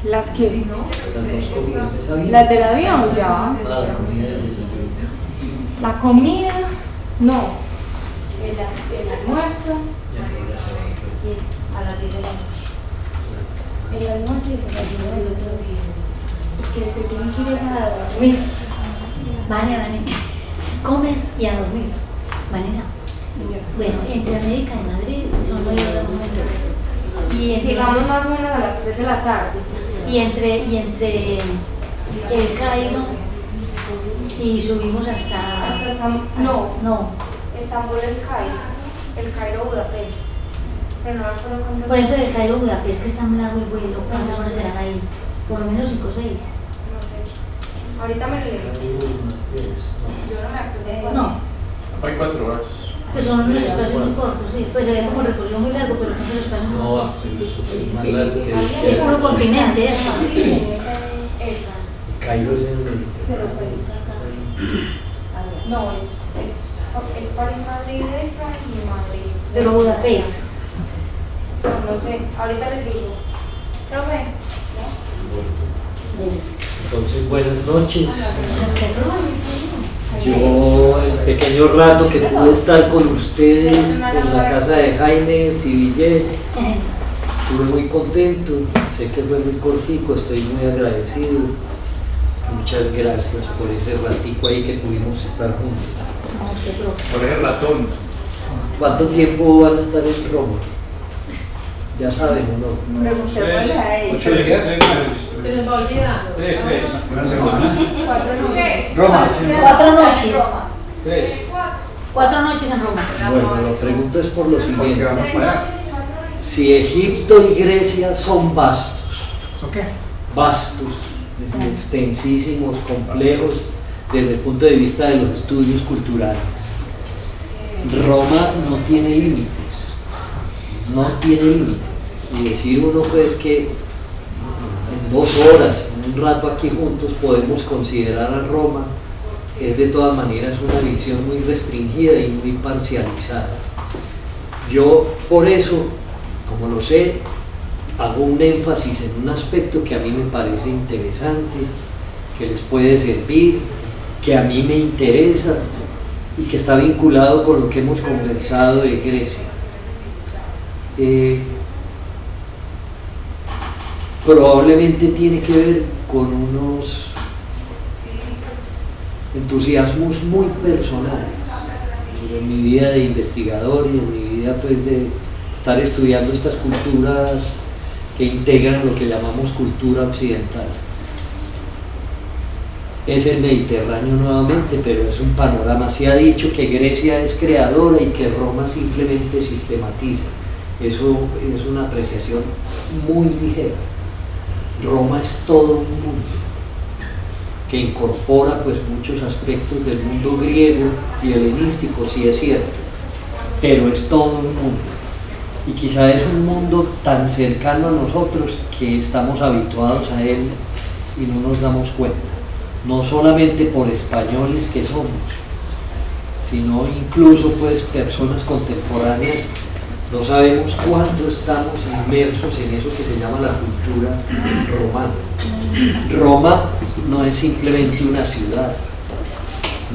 ¿Las que? Las dos comidas, ¿esa bien? ¿Las del avión? Ya. La comida del desayuno. La comida, no. El almuerzo Ya que ya se y a las 10 de la noche. El almuerzo y el desayuno del otro día. Que se tienen que ir a dormir. Vale, comen y a dormir. Vanessa. Bueno, entre América y Madrid son 9 horas más o menos. Y entonces, Llegamos más o menos a las 3 de la tarde. y entre el Cairo y subimos hasta no, Estambul, el Cairo, Budapest. Pero no me acuerdo cuánto. por ejemplo del Cairo a Budapest, que es tan largo el vuelo, ¿cuántas horas serán ahí? Por lo menos 5 o 6. No sé. Ahorita me lo leo. Yo no me acuerdo. No, Hay 4 horas. pues son unos espacios muy cortos, sí. Pues se ve como un recorrido muy largo, pero no son espacios muy No, cortos. es más largo que Es puro continente, ¿eh? Cairo es en el Pero Mediterráneo. no, es París, Madrid, y Madrid. Pero Budapest. No sé, ahorita les digo. Profe. Entonces, buenas noches. Los perros. Yo, el pequeño rato que pude estar con ustedes en la casa de Jaime Civillet, estuve muy contento. Sé que fue muy cortico, estoy muy agradecido. Muchas gracias por ese ratico ahí que pudimos estar juntos. No, usted, profe. Por el ratón. ¿Cuánto tiempo van a estar en Roma? Ya saben o no. Preguntémosle a ella. 8 días, 6 meses. Se nos va olvidando. 3. Una semana. 4 noches. Roma. 4 noches. 3. 4 noches en Roma. Bueno, lo pregunto es por lo ¿Por qué siguiente. vamos para allá? Si Egipto y Grecia son vastos, ¿Eso qué? vastos, extensísimos, complejos, desde el punto de vista de los estudios culturales, Roma no tiene límites, no tiene límites. Y decir uno pues que en 2 horas, en un rato aquí juntos podemos considerar a Roma, es de todas maneras una visión muy restringida y muy parcializada. Yo por eso, como lo sé, hago un énfasis en un aspecto que a mí me parece interesante, que les puede servir, que a mí me interesa y que está vinculado con lo que hemos conversado de Grecia. Probablemente tiene que ver con unos entusiasmos muy personales en mi vida de investigador y en mi vida pues de estar estudiando estas culturas que integran lo que llamamos cultura occidental. Es el Mediterráneo nuevamente, pero es un panorama. Se ha dicho que Grecia es creadora y que Roma simplemente sistematiza. Eso es una apreciación muy ligera. Roma es todo un mundo que incorpora pues muchos aspectos del mundo griego y helenístico, sí es cierto, pero es todo un mundo. Y quizá es un mundo tan cercano a nosotros que estamos habituados a él y no nos damos cuenta, no solamente por españoles que somos, sino incluso pues personas contemporáneas. No sabemos cuánto estamos inmersos en eso que se llama la cultura romana. Roma no es simplemente una ciudad,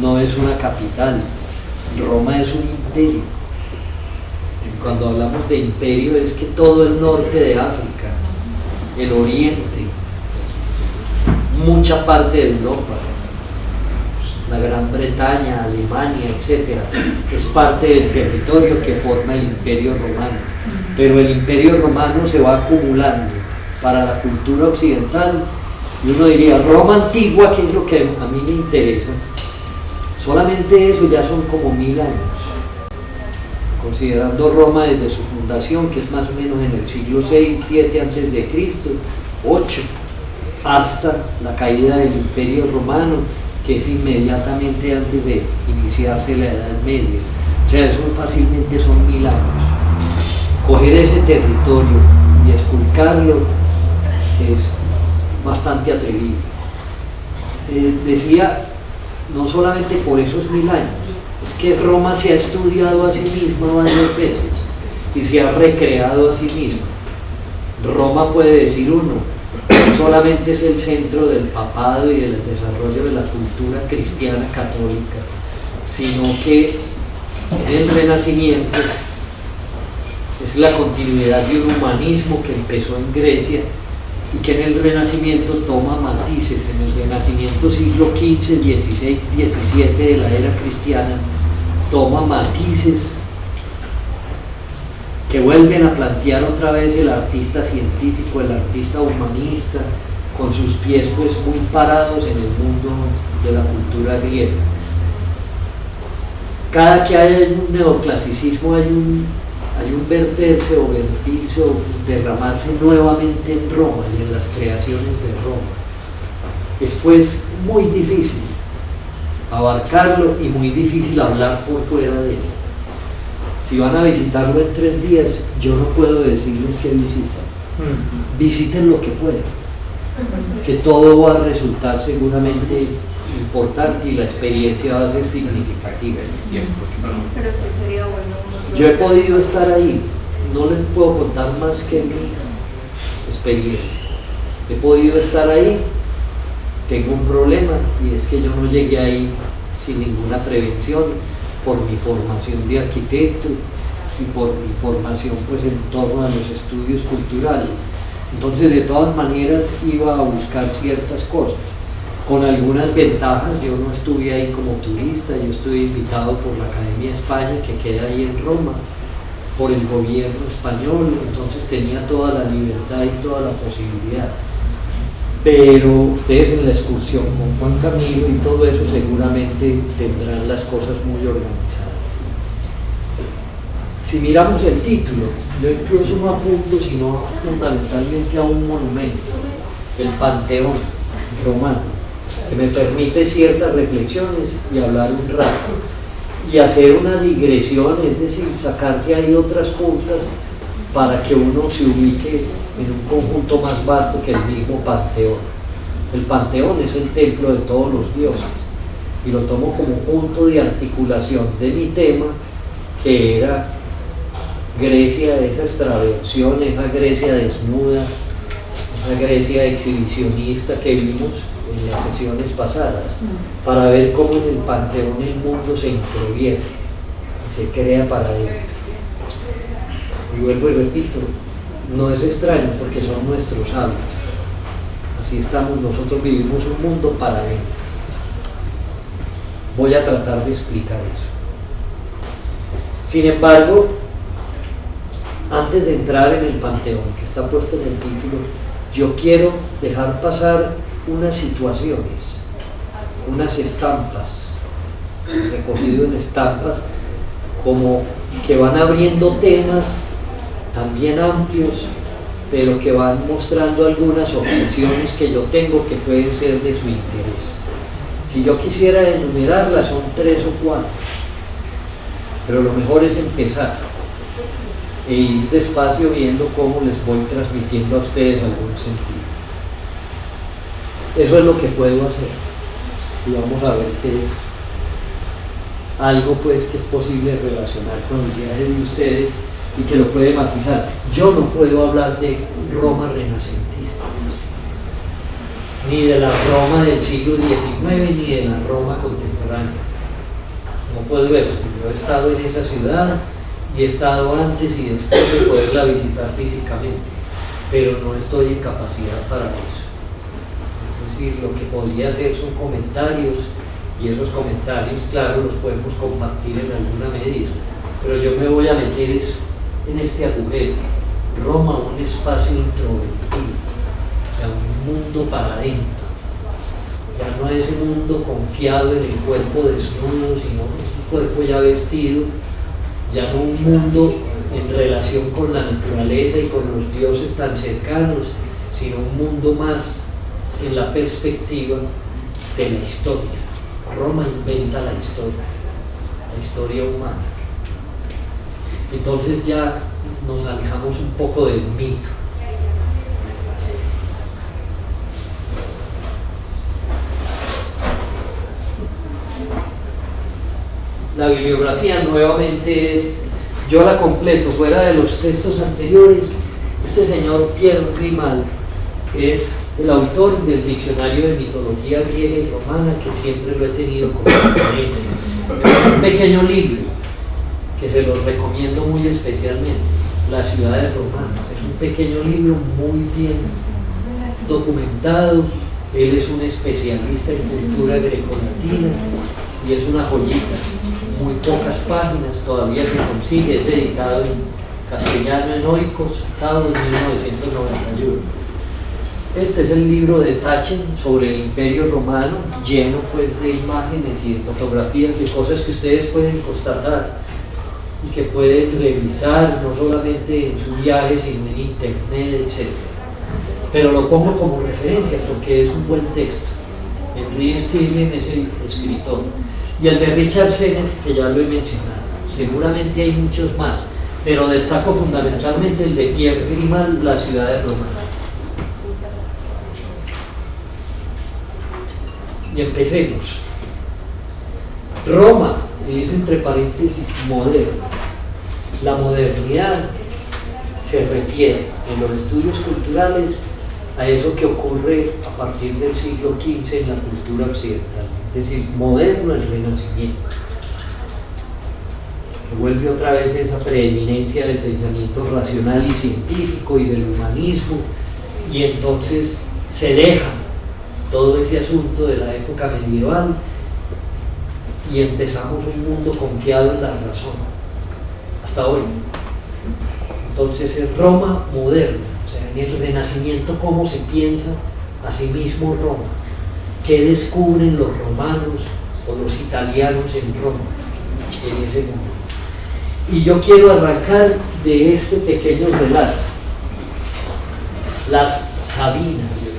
no es una capital, Roma es un imperio. Y cuando hablamos de imperio es que todo el norte de África, el oriente, mucha parte de Europa, la Gran Bretaña, Alemania, etc., es parte del territorio que forma el Imperio Romano. Pero el Imperio Romano se va acumulando para la cultura occidental, y uno diría, Roma antigua, que es lo que a mí me interesa, solamente eso ya son como 1000 años, considerando Roma desde su fundación, que es más o menos en el siglo 6, 7 antes de Cristo, 8, hasta la caída del Imperio Romano, que es inmediatamente antes de iniciarse la Edad Media. O sea, eso fácilmente son 1000 años. Coger ese territorio y esculcarlo es bastante atrevido. Decía, no solamente por esos 1000 años, es que Roma se ha estudiado a sí misma varias veces y se ha recreado a sí misma. Roma, puede decir uno, solamente es el centro del papado y del desarrollo de la cultura cristiana católica, sino que en el Renacimiento es la continuidad de un humanismo que empezó en Grecia y que en el Renacimiento toma matices. En el Renacimiento siglo XV, XVI, XVII de la era cristiana toma matices que vuelven a plantear otra vez el artista científico, el artista humanista, con sus pies pues muy parados en el mundo de la cultura griega. Cada que hay un neoclasicismo hay un verterse o vertirse o derramarse nuevamente en Roma y en las creaciones de Roma. Es pues muy difícil abarcarlo y muy difícil hablar por fuera de él. Si van a visitarlo en 3 días, yo no puedo decirles que visiten. Visiten lo que puedan, que todo va a resultar seguramente importante y la experiencia va a ser significativa en el tiempo. Pero sí sería bueno. Yo he podido estar ahí, no les puedo contar más que mi experiencia. He podido estar ahí, tengo un problema y es que yo no llegué ahí sin ninguna prevención por mi formación de arquitecto y por mi formación pues en torno a los estudios culturales. Entonces de todas maneras iba a buscar ciertas cosas, con algunas ventajas. Yo no estuve ahí como turista, yo estuve invitado por la Academia España que queda ahí en Roma, por el gobierno español, entonces tenía toda la libertad y toda la posibilidad. Pero ustedes en la excursión con Juan Camilo y todo eso seguramente tendrán las cosas muy organizadas. Si miramos el título, yo incluso no apunto sino fundamentalmente a un monumento, el Panteón romano, que me permite ciertas reflexiones y hablar un rato y hacer una digresión, es decir, sacar de ahí otras puntas para que uno se ubique en un conjunto más vasto que el mismo Panteón. El Panteón es el templo de todos los dioses y lo tomo como punto de articulación de mi tema, que era Grecia, esa extraversión, esa Grecia desnuda, esa Grecia exhibicionista que vimos en las sesiones pasadas, para ver cómo en el Panteón el mundo se introvierte, se crea para adentro. Y vuelvo y repito, no es extraño porque son nuestros hábitos. Así estamos, nosotros vivimos un mundo para adentro. Voy a tratar de explicar eso. Sin embargo, antes de entrar en el Panteón, que está puesto en el título, yo quiero dejar pasar unas situaciones, unas estampas, recogido en estampas, como que van abriendo temas también amplios, pero que van mostrando algunas obsesiones que yo tengo que pueden ser de su interés. Si yo quisiera enumerarlas, son 3 o 4, pero lo mejor es empezar e ir despacio viendo cómo les voy transmitiendo a ustedes algún sentido. Eso es lo que puedo hacer y vamos a ver qué es algo pues que es posible relacionar con el viaje de ustedes y que lo puede matizar. Yo no puedo hablar de Roma renacentista, ni de la Roma del siglo XIX, ni de la Roma contemporánea. No puedo eso, yo he estado en esa ciudad y he estado antes y después de poderla visitar físicamente, pero no estoy en capacidad para eso. Es decir, lo que podría hacer son comentarios, y esos comentarios, claro, los podemos compartir en alguna medida, pero yo me voy a meter en este agujero. Roma, un espacio introvertido, o sea, un mundo para adentro. Ya no es un mundo confiado en el cuerpo desnudo, sino un cuerpo ya vestido, ya no un mundo en relación con la naturaleza y con los dioses tan cercanos, sino un mundo más en la perspectiva de la historia. Roma inventa la historia humana. Entonces ya nos alejamos un poco del mito. La bibliografía nuevamente yo la completo fuera de los textos anteriores. Este señor Pierre Grimal es el autor del diccionario de mitología griega y romana, que siempre lo he tenido como referencia. Es un pequeño libro que se los recomiendo muy especialmente, Las ciudades romanas. Es un pequeño libro muy bien documentado. Él es un especialista en cultura grecolatina y es una joyita, muy pocas páginas, todavía se consigue, es editado en castellano en Oikos, Cabo, en 1991. Este es el libro de Taschen sobre el Imperio Romano, lleno pues de imágenes y de fotografías, de cosas que ustedes pueden constatar y que pueden revisar, no solamente en sus viajes, sino en internet, etc. Pero lo pongo como referencia porque es un buen texto. Henry Stirling es el escritor. Y el de Richard Sennett, que ya lo he mencionado. Seguramente hay muchos más, pero destaco fundamentalmente el de Pierre Grimal, Las ciudades romanas. Y empecemos. Roma, y dice entre paréntesis, moderno. La modernidad se refiere en los estudios culturales a eso que ocurre a partir del siglo XV en la cultura occidental. Es decir, moderno el Renacimiento, que vuelve otra vez esa preeminencia del pensamiento racional y científico y del humanismo, y entonces se deja todo ese asunto de la época medieval y empezamos un mundo confiado en la razón, hasta hoy. Entonces es Roma moderna, o sea, en el Renacimiento, cómo se piensa a sí mismo Roma, qué descubren los romanos o los italianos en Roma, en ese mundo. Y yo quiero arrancar de este pequeño relato, las Sabinas.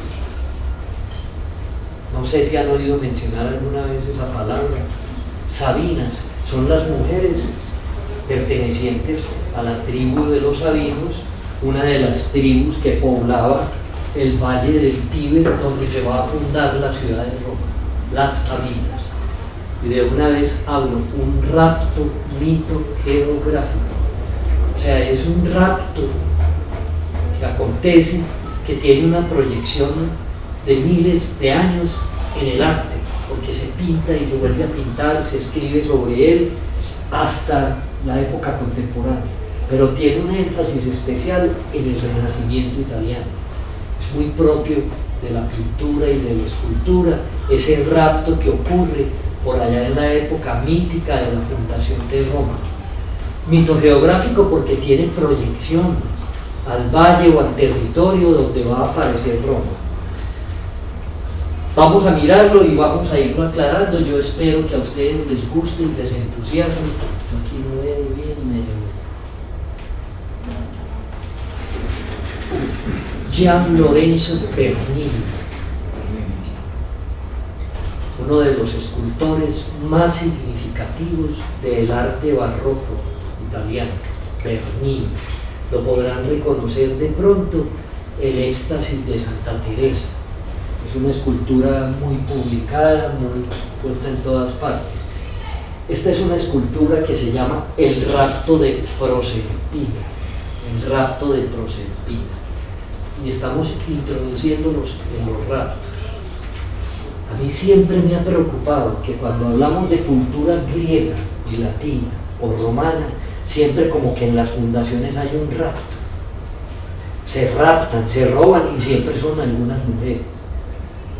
No sé si han oído mencionar alguna vez esa palabra. Sabinas son las mujeres pertenecientes a la tribu de los sabinos, una de las tribus que poblaba el valle del Tíber, donde se va a fundar la ciudad de Roma, las Sabinas. Y de una vez hablo, un rapto mito geográfico. O sea, es un rapto que acontece, que tiene una proyección de miles de años en el arte, porque se pinta y se vuelve a pintar, se escribe sobre él hasta la época contemporánea, pero tiene un énfasis especial en el Renacimiento italiano. Es muy propio de la pintura y de la escultura, ese rapto que ocurre por allá en la época mítica de la fundación de Roma. Mito geográfico porque tiene proyección al valle o al territorio donde va a aparecer Roma. Vamos a mirarlo y vamos a irlo aclarando. Yo espero que a ustedes les guste y les entusiasme. Aquí no veo bien. Gian Lorenzo Bernini, uno de los escultores más significativos del arte barroco italiano, Bernini. Lo podrán reconocer de pronto, el Éxtasis de Santa Teresa. Es una escultura muy publicada, muy puesta en todas partes. Esta es una escultura que se llama El rapto de Proserpina, el rapto de Proserpina. Y estamos introduciéndonos en los raptos. A mí siempre me ha preocupado que cuando hablamos de cultura griega y latina o romana, siempre como que en las fundaciones hay un rapto. Se raptan, se roban y siempre son algunas mujeres.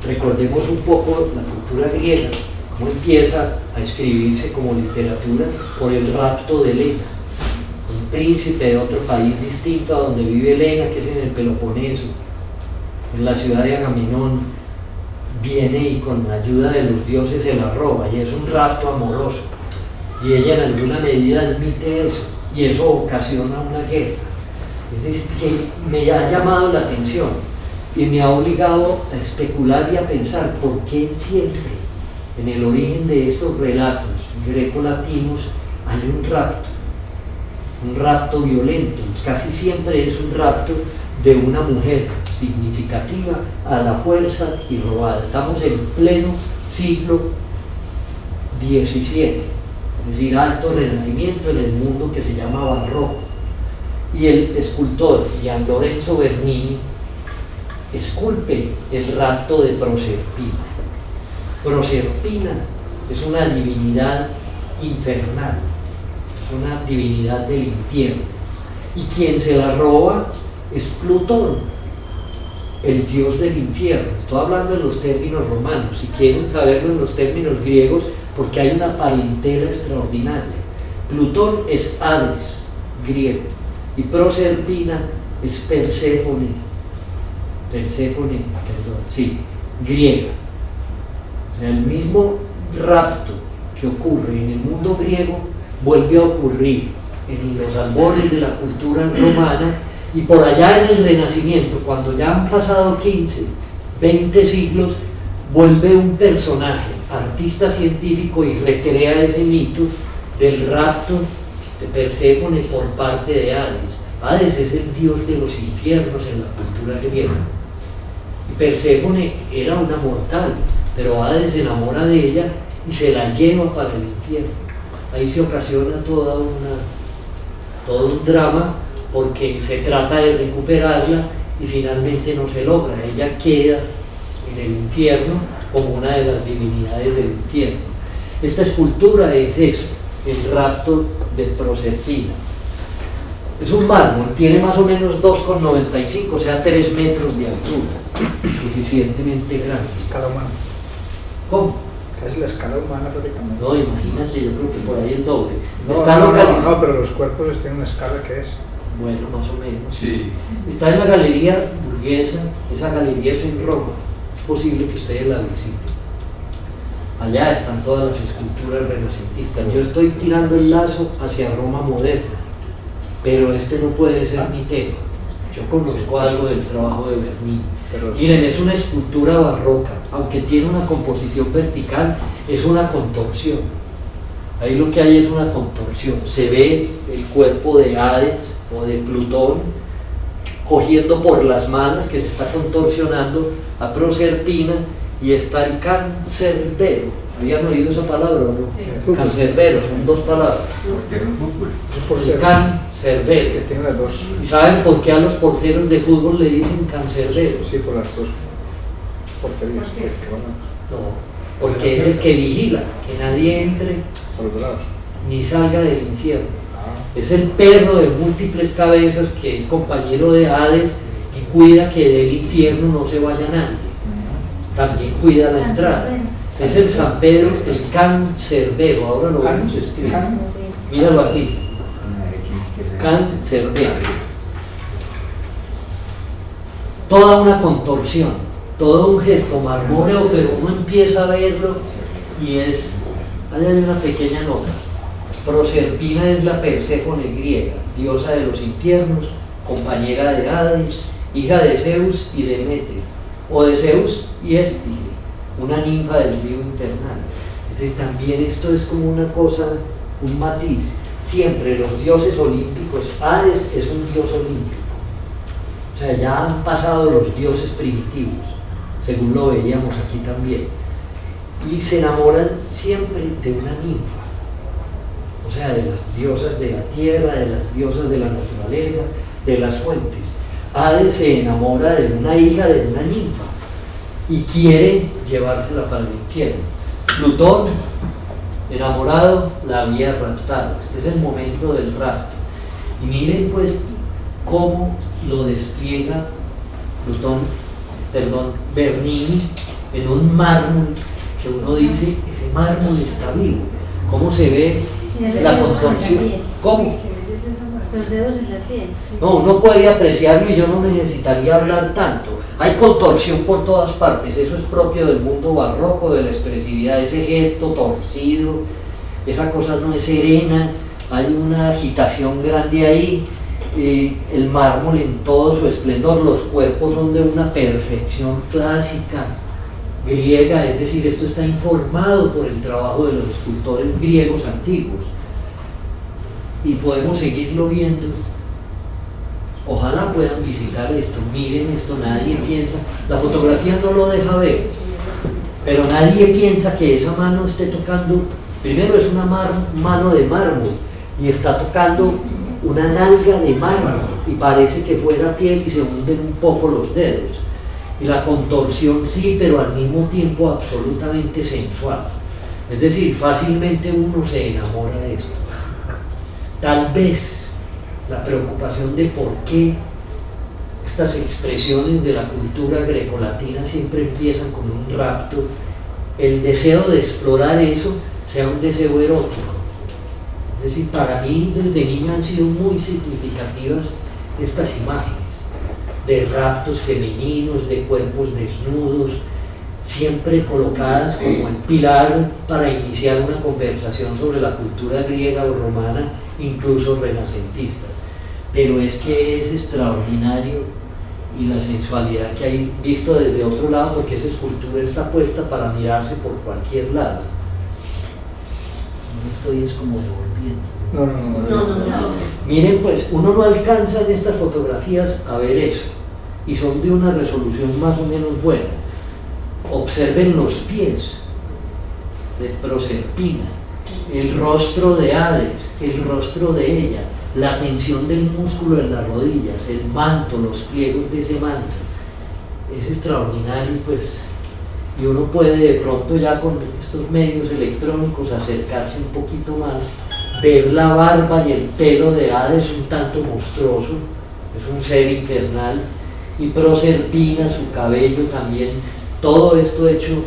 Recordemos un poco la cultura griega, cómo empieza a escribirse como literatura por el rapto de Helena, un príncipe de otro país distinto a donde vive Helena, que es en el Peloponeso, en la ciudad de Agamenón, viene y con ayuda de los dioses se la roba, y es un rapto amoroso, y ella en alguna medida admite eso, y eso ocasiona una guerra. Es decir, que me ha llamado la atención y me ha obligado a especular y a pensar por qué siempre en el origen de estos relatos grecolatinos hay un rapto violento. Casi siempre es un rapto de una mujer significativa a la fuerza y robada. Estamos en pleno siglo XVII, es decir, alto renacimiento en el mundo que se llama barroco. Y el escultor Gian Lorenzo Bernini esculpe el rapto de Proserpina. Proserpina es una divinidad infernal, es una divinidad del infierno, y quien se la roba es Plutón, el dios del infierno. Estoy hablando en los términos romanos, si quieren saberlo en los términos griegos, porque hay una parentela extraordinaria. Plutón es Hades, griego, y Proserpina es Perséfone, griega. O sea, el mismo rapto que ocurre en el mundo griego vuelve a ocurrir en los albores de la cultura romana, y por allá en el Renacimiento, cuando ya han pasado 15, 20 siglos, vuelve un personaje, artista científico, y recrea ese mito del rapto de Perséfone por parte de Hades. Hades es el dios de los infiernos en la cultura griega. Y Perséfone era una mortal, pero Hades se enamora de ella y se la lleva para el infierno. Ahí se ocasiona todo un drama, porque se trata de recuperarla y finalmente no se logra. Ella queda en el infierno como una de las divinidades del infierno. Esta escultura es eso, el rapto de Proserpina. Es un mármol, tiene más o menos 2,95, o sea 3 metros de altura, suficientemente grande. Escala humana. ¿Cómo? Casi la escala humana prácticamente. No, imagínate, yo creo que por ahí el doble. No, pero los cuerpos tienen una escala que es. Bueno, más o menos. Sí. Está en la Galería Burguesa, esa galería es en Roma, es posible que ustedes la visiten. Allá están todas las esculturas renacentistas. Yo estoy tirando el lazo hacia Roma moderna, pero este no puede ser mi tema. Yo conozco algo del trabajo de Bernini. Miren, es una escultura barroca, aunque tiene una composición vertical, es una contorsión. Ahí lo que hay es una contorsión. Se ve el cuerpo de Hades o de Plutón cogiendo por las manos, que se está contorsionando, a Proserpina, y está el cancerbero. ¿Habían oído esa palabra o no? Cancerbero, son 2 palabras. El cancerbero. Que tiene las 2. ¿Y saben por qué a los porteros de fútbol le dicen cancerbero? Sí, por las 2 porterías. ¿Por qué? Que van No, porque es el que vigila que nadie entre por los 2 lados. ni salga del infierno. Ah. Es el perro de múltiples cabezas que es compañero de Hades y cuida que del infierno no se vaya nadie. También cuida la entrada. Es el San Pedro, el cancerbero. Ahora lo vamos a escribir. Míralo aquí. Cancerbero. Toda una contorsión, todo un gesto marmóreo, pero uno empieza a verlo y es. Ahí hay una pequeña nota. Proserpina es la Perséfone griega, diosa de los infiernos, compañera de Hades, hija de Zeus y Deméter, o de Zeus y Estige, una ninfa del río infernal. Es decir, también esto es como una cosa, un matiz. Siempre los dioses olímpicos, Hades es un dios olímpico. O sea, ya han pasado los dioses primitivos, según lo veíamos aquí también. Y se enamoran siempre de una ninfa. O sea, de las diosas de la tierra, de las diosas de la naturaleza, de las fuentes. Hades se enamora de una hija de una ninfa y quiere llevársela para el infierno. Plutón, enamorado, la había raptado. Este es el momento del rapto. Y miren pues cómo lo despliega Bernini en un mármol que uno dice, ese mármol está vivo. ¿Cómo se ve la contorsión? ¿Cómo? Los dedos en la piel. No, uno puede apreciarlo y yo no necesitaría hablar tanto. Hay contorsión por todas partes, eso es propio del mundo barroco, de la expresividad, ese gesto torcido, esa cosa no es serena, hay una agitación grande ahí, el mármol en todo su esplendor, los cuerpos son de una perfección clásica griega, es decir, esto está informado por el trabajo de los escultores griegos antiguos. Y podemos seguirlo viendo. Ojalá puedan visitar esto, miren esto, nadie piensa, la fotografía no lo deja ver, pero nadie piensa que esa mano esté tocando, primero es una mano de mármol y está tocando una nalga de mármol y parece que fuera piel y se hunden un poco los dedos. Y la contorsión sí, pero al mismo tiempo absolutamente sensual. Es decir, fácilmente uno se enamora de esto. Tal vez la preocupación de por qué estas expresiones de la cultura grecolatina siempre empiezan con un rapto, el deseo de explorar eso sea un deseo erótico. Es decir, para mí desde niño han sido muy significativas estas imágenes de raptos femeninos, de cuerpos desnudos, siempre colocadas como el pilar para iniciar una conversación sobre la cultura griega o romana, incluso renacentistas. Pero es que es extraordinario y la sensualidad que hay visto desde otro lado, porque esa escultura está puesta para mirarse por cualquier lado. No me estoy es como devolviendo. No. Miren, pues uno no alcanza en estas fotografías a ver eso, y son de una resolución más o menos buena. Observen los pies de Proserpina, el rostro de Hades, el rostro de ella, la tensión del músculo en las rodillas, el manto, los pliegos de ese manto. Es extraordinario, pues, y uno puede de pronto ya con estos medios electrónicos acercarse un poquito más, ver la barba y el pelo de Hades un tanto monstruoso, es un ser infernal, y Proserpina, su cabello también, todo esto hecho,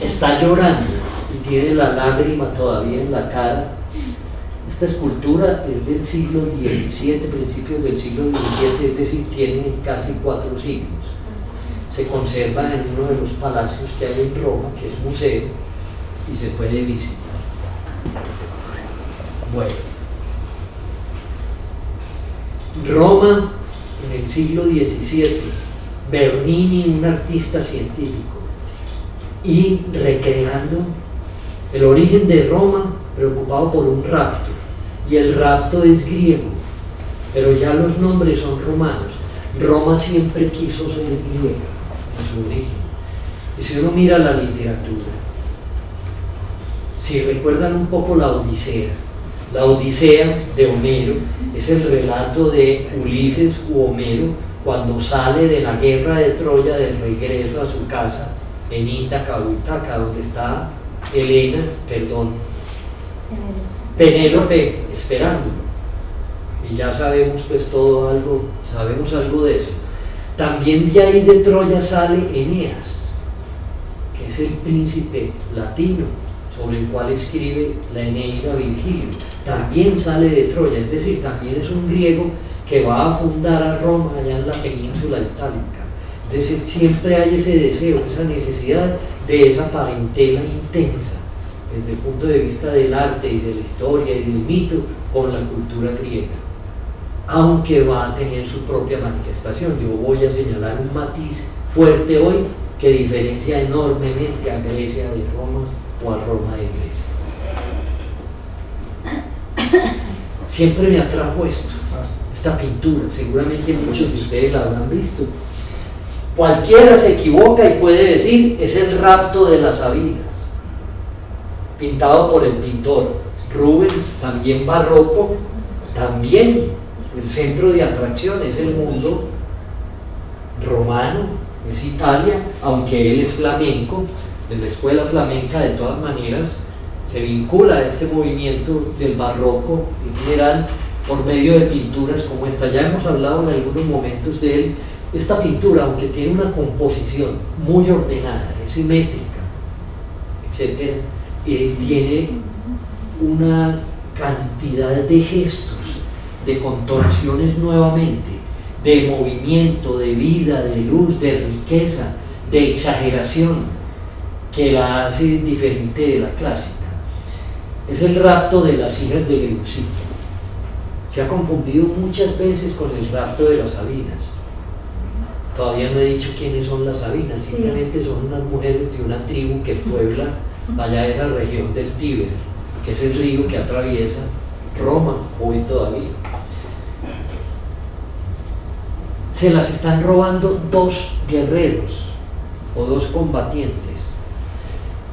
está llorando y tiene la lágrima todavía en la cara. Esta escultura es del siglo XVII, principios del siglo XVII, es decir, tiene casi 4 siglos. Se conserva en uno de los palacios que hay en Roma, que es museo, y se puede visitar. Bueno, Roma en el siglo XVII, Bernini, un artista científico, y recreando el origen de Roma, preocupado por un rapto, y el rapto es griego, pero ya los nombres son romanos. Roma siempre quiso ser griega en su origen. Y si uno mira la literatura, si recuerdan un poco la Odisea de Homero es el relato de Ulises u Homero cuando sale de la guerra de Troya de regreso a su casa en Ítaca o Ítaca, donde está Penélope esperándolo. Y ya sabemos pues sabemos algo de eso. También de ahí de Troya sale Eneas, que es el príncipe latino sobre el cual escribe la Eneida Virgilio. También sale de Troya, es decir, también es un griego que va a fundar a Roma allá en la península itálica. Es decir, siempre hay ese deseo, esa necesidad de esa parentela intensa desde el punto de vista del arte y de la historia y del mito con la cultura griega, aunque va a tener su propia manifestación. Yo voy a señalar un matiz fuerte hoy que diferencia enormemente a Grecia de Roma o a Roma de Grecia. Siempre me atrajo esta pintura, seguramente muchos de ustedes la habrán visto. Cualquiera se equivoca y puede decir, es el rapto de las Sabinas, pintado por el pintor Rubens, también barroco, también el centro de atracción es el mundo romano, es Italia, aunque él es flamenco, de la escuela flamenca. De todas maneras se vincula a este movimiento del barroco en general por medio de pinturas como esta. Ya hemos hablado en algunos momentos de él. Esta pintura, aunque tiene una composición muy ordenada, es simétrica, etc., tiene una cantidad de gestos, de contorsiones nuevamente, de movimiento, de vida, de luz, de riqueza, de exageración, que la hace diferente de la clásica. Es el rapto de las hijas de Leucipo. Se ha confundido muchas veces con el rapto de las Sabinas. Todavía no he dicho quiénes son las Sabinas, simplemente son unas mujeres de una tribu que puebla allá en la región del Tíber, que es el río que atraviesa Roma hoy todavía. Se las están robando 2 guerreros o 2 combatientes,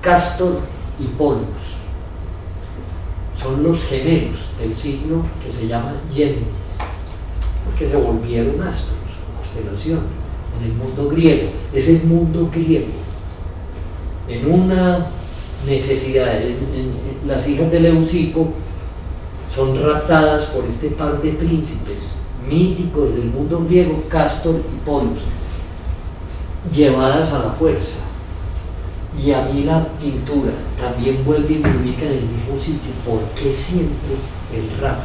Castor y Polus. Son los gemelos del signo que se llama Géminis, porque se volvieron astros, como constelación, en el mundo griego. Es el mundo griego. En una necesidad, las hijas de Leucipo son raptadas por este par de príncipes míticos del mundo griego, Cástor y Polus, llevadas a la fuerza. Y a mí la pintura también vuelve y me ubica en el mismo sitio. ¿Por qué siempre el rapto?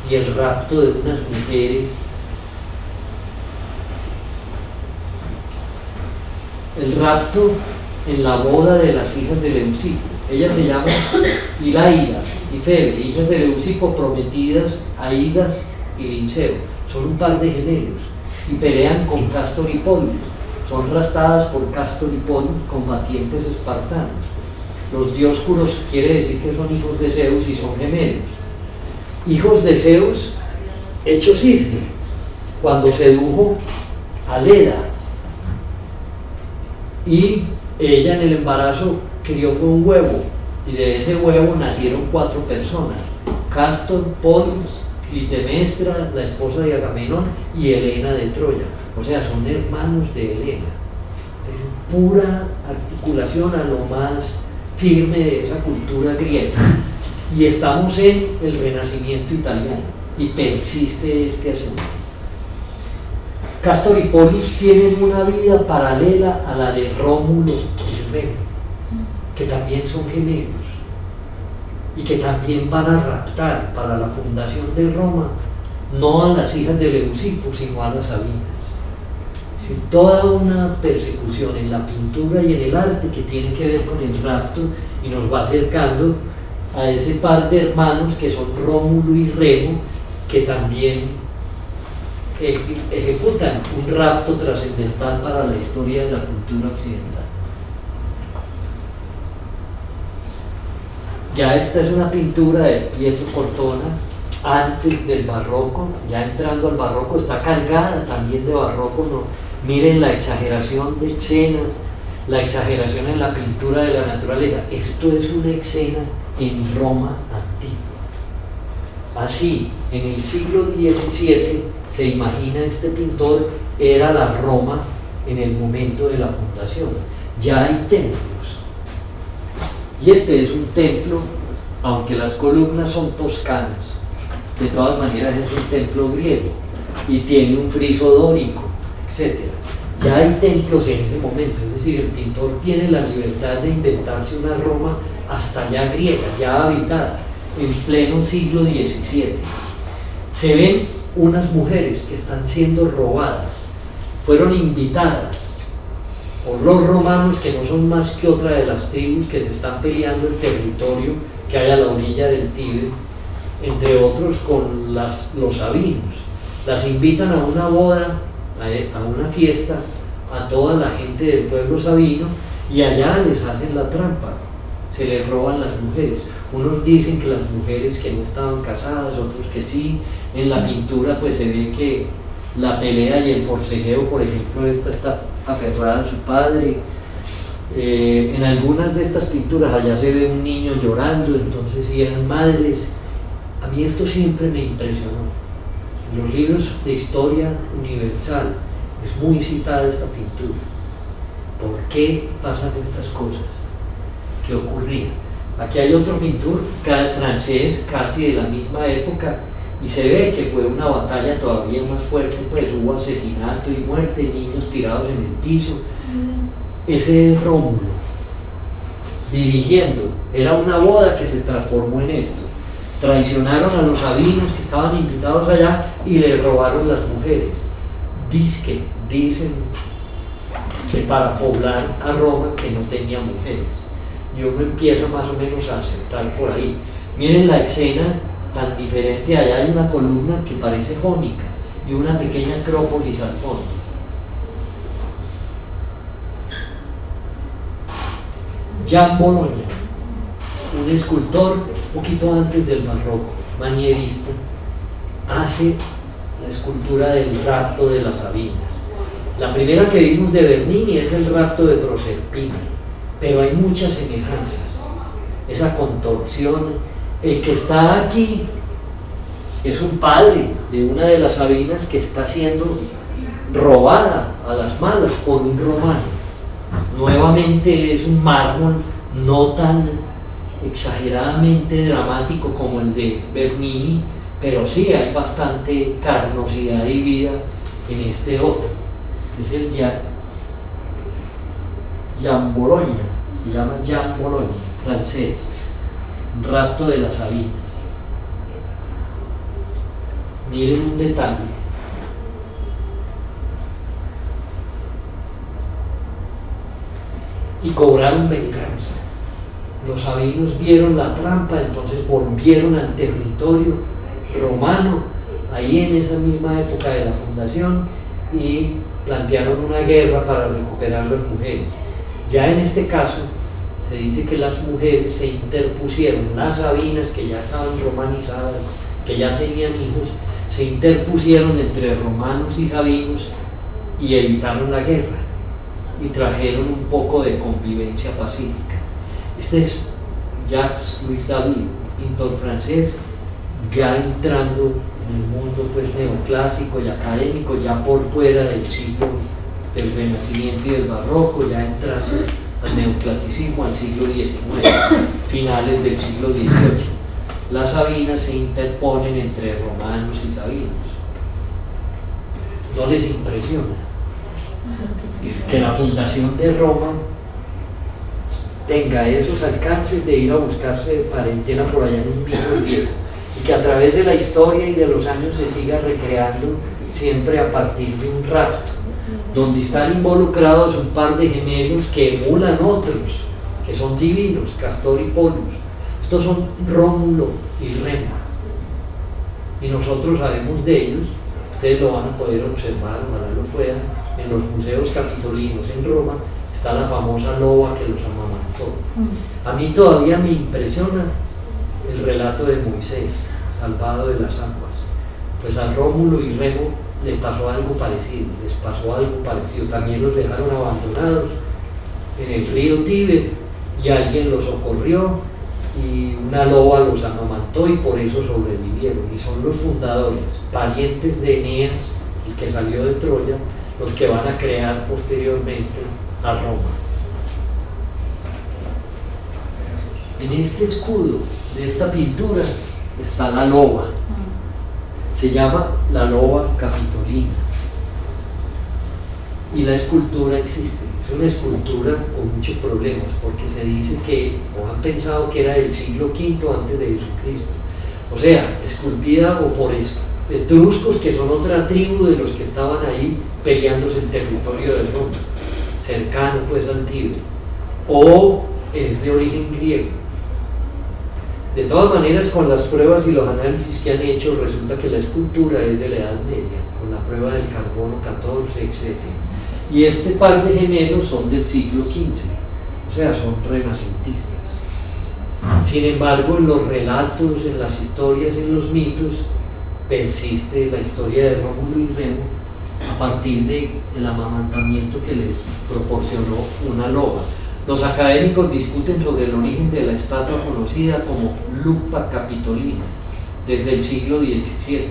Y el rapto de unas mujeres, el rapto en la boda de las hijas de Leucipo. Ellas se llaman Hilaida y Febe, hijas de Leucipo, prometidas a Idas y Linceo. Son un par de gemelos y pelean con Cástor y Polus. Son rastadas por Cástor y Polus, combatientes espartanos. Los Dioscuros quiere decir que son hijos de Zeus y son gemelos. Hijos de Zeus hecho cisne, cuando sedujo a Leda. Y ella en el embarazo crió fue un huevo, y de ese huevo nacieron 4 personas: Cástor, Polus, Clitemnestra, la esposa de Agamenón, y Helena de Troya. O sea, son hermanos de Helena. Es pura articulación a lo más firme de esa cultura griega. Y estamos en el Renacimiento italiano y persiste este asunto. Cástor y Polus tienen una vida paralela a la de Rómulo y Remo, que también son gemelos y que también van a raptar para la fundación de Roma no a las hijas de Leucipo, sino a las Sabinas. Es decir, toda una persecución en la pintura y en el arte que tiene que ver con el rapto y nos va acercando a ese par de hermanos que son Rómulo y Remo, que también ejecutan un rapto trascendental para la historia de la cultura occidental. Ya esta es una pintura de Pietro Cortona antes del barroco. Ya entrando al barroco está cargada también de barroco, ¿no? Miren la exageración de escenas, la exageración en la pintura de la naturaleza. Esto es una escena en Roma antigua. Así, en el siglo XVII se imagina este pintor, era la Roma en el momento de la fundación. Ya hay templos. Y este es un templo, aunque las columnas son toscanas, de todas maneras es un templo griego y tiene un friso dórico, etc. Ya hay templos en ese momento, es decir, el pintor tiene la libertad de inventarse una Roma hasta ya griega, ya habitada, en pleno siglo XVII. Se ven unas mujeres que están siendo robadas, fueron invitadas por los romanos, que no son más que otra de las tribus que se están peleando el territorio que hay a la orilla del Tíber, entre otros con los sabinos. Las invitan a una boda, a una fiesta, a toda la gente del pueblo sabino, y allá les hacen la trampa, se les roban las mujeres. Unos dicen que las mujeres que no estaban casadas, otros que sí. En la pintura pues se ve que la pelea y el forcejeo, por ejemplo, esta está aferrada a su padre. En algunas de estas pinturas allá se ve un niño llorando, entonces sí eran madres. A mí esto siempre me impresionó. En los libros de historia universal es muy citada esta pintura. ¿Por qué pasan estas cosas? ¿Qué ocurría? Aquí hay otro pintor francés casi de la misma época, y se ve que fue una batalla todavía más fuerte, pues hubo asesinato y muerte, niños tirados en el piso. Ese es Rómulo dirigiendo, era una boda que se transformó en esto. Traicionaron a los sabinos que estaban invitados allá y les robaron las mujeres. Dicen que para poblar a Roma, que no tenía mujeres, y uno empieza más o menos a aceptar por ahí. Miren la escena tan diferente. Allá hay una columna que parece jónica y una pequeña acrópolis al fondo. Jean Bologna, un escultor un poquito antes del barroco, manierista, hace la escultura del rapto de las Sabinas. La primera que vimos de Bernini es el rapto de Proserpina, pero hay muchas semejanzas. Esa contorsión. El que está aquí es un padre de una de las Sabinas que está siendo robada a las malas por un romano. Nuevamente es un mármol no tan exageradamente dramático como el de Bernini, pero sí hay bastante carnosidad y vida en este otro. Es el Jean Bologna, se llama Jean Bologna, francés, Rapto de las Sabinas. Miren un detalle. Y cobraron venganza. Los sabinos vieron la trampa, entonces volvieron al territorio romano, ahí en esa misma época de la fundación, y plantearon una guerra para recuperar las mujeres. Ya en este caso se dice que las mujeres se interpusieron, las sabinas que ya estaban romanizadas, que ya tenían hijos, se interpusieron entre romanos y sabinos y evitaron la guerra y trajeron un poco de convivencia pacífica. Este es Jacques Louis David, pintor francés, ya entrando en el mundo pues neoclásico y académico, ya por fuera del siglo del Renacimiento y del Barroco, ya entrando al neoclasicismo, al siglo XIX, finales del siglo XVIII. Las sabinas se interponen entre romanos y sabinos. ¿No les impresiona que la fundación de Roma tenga esos alcances de ir a buscarse parentela por allá en un vino viejo, y que a través de la historia y de los años se siga recreando siempre a partir de un rapto, donde están involucrados un par de gemelos que emulan otros, que son divinos, Castor y Polus? Estos son Rómulo y Remo, y nosotros sabemos de ellos. Ustedes lo van a poder observar, ojalá lo puedan, en los museos capitolinos en Roma. Está la famosa loba que los amamantó. A mí todavía me impresiona el relato de Moisés, salvado de las aguas. Pues a Rómulo y Remo le pasó algo parecido, les pasó algo parecido. También los dejaron abandonados en el río Tíber y alguien los socorrió y una loba los amamantó y por eso sobrevivieron. Y son los fundadores, parientes de Eneas, el que salió de Troya, los que van a crear posteriormente a Roma. En este escudo de esta pintura está la loba. Se llama la loba capitolina. Y la escultura existe. Es una escultura con muchos problemas, porque se dice que, o han pensado que era del siglo V antes de Jesucristo. O sea, esculpida o por etruscos, que son otra tribu de los que estaban ahí peleándose el territorio de Roma, cercano pues al Tíber, o es de origen griego. De todas maneras, con las pruebas y los análisis que han hecho, resulta que la escultura es de la Edad Media, con la prueba del carbono 14, etc. Y este par de gemelos son del siglo XV, o sea, son renacentistas. Sin embargo, en los relatos, en las historias, en los mitos, persiste la historia de Rómulo y Remo a partir del amamantamiento que les proporcionó una loba. Los académicos discuten sobre el origen de la estatua conocida como Lupa Capitolina desde el siglo XVIII.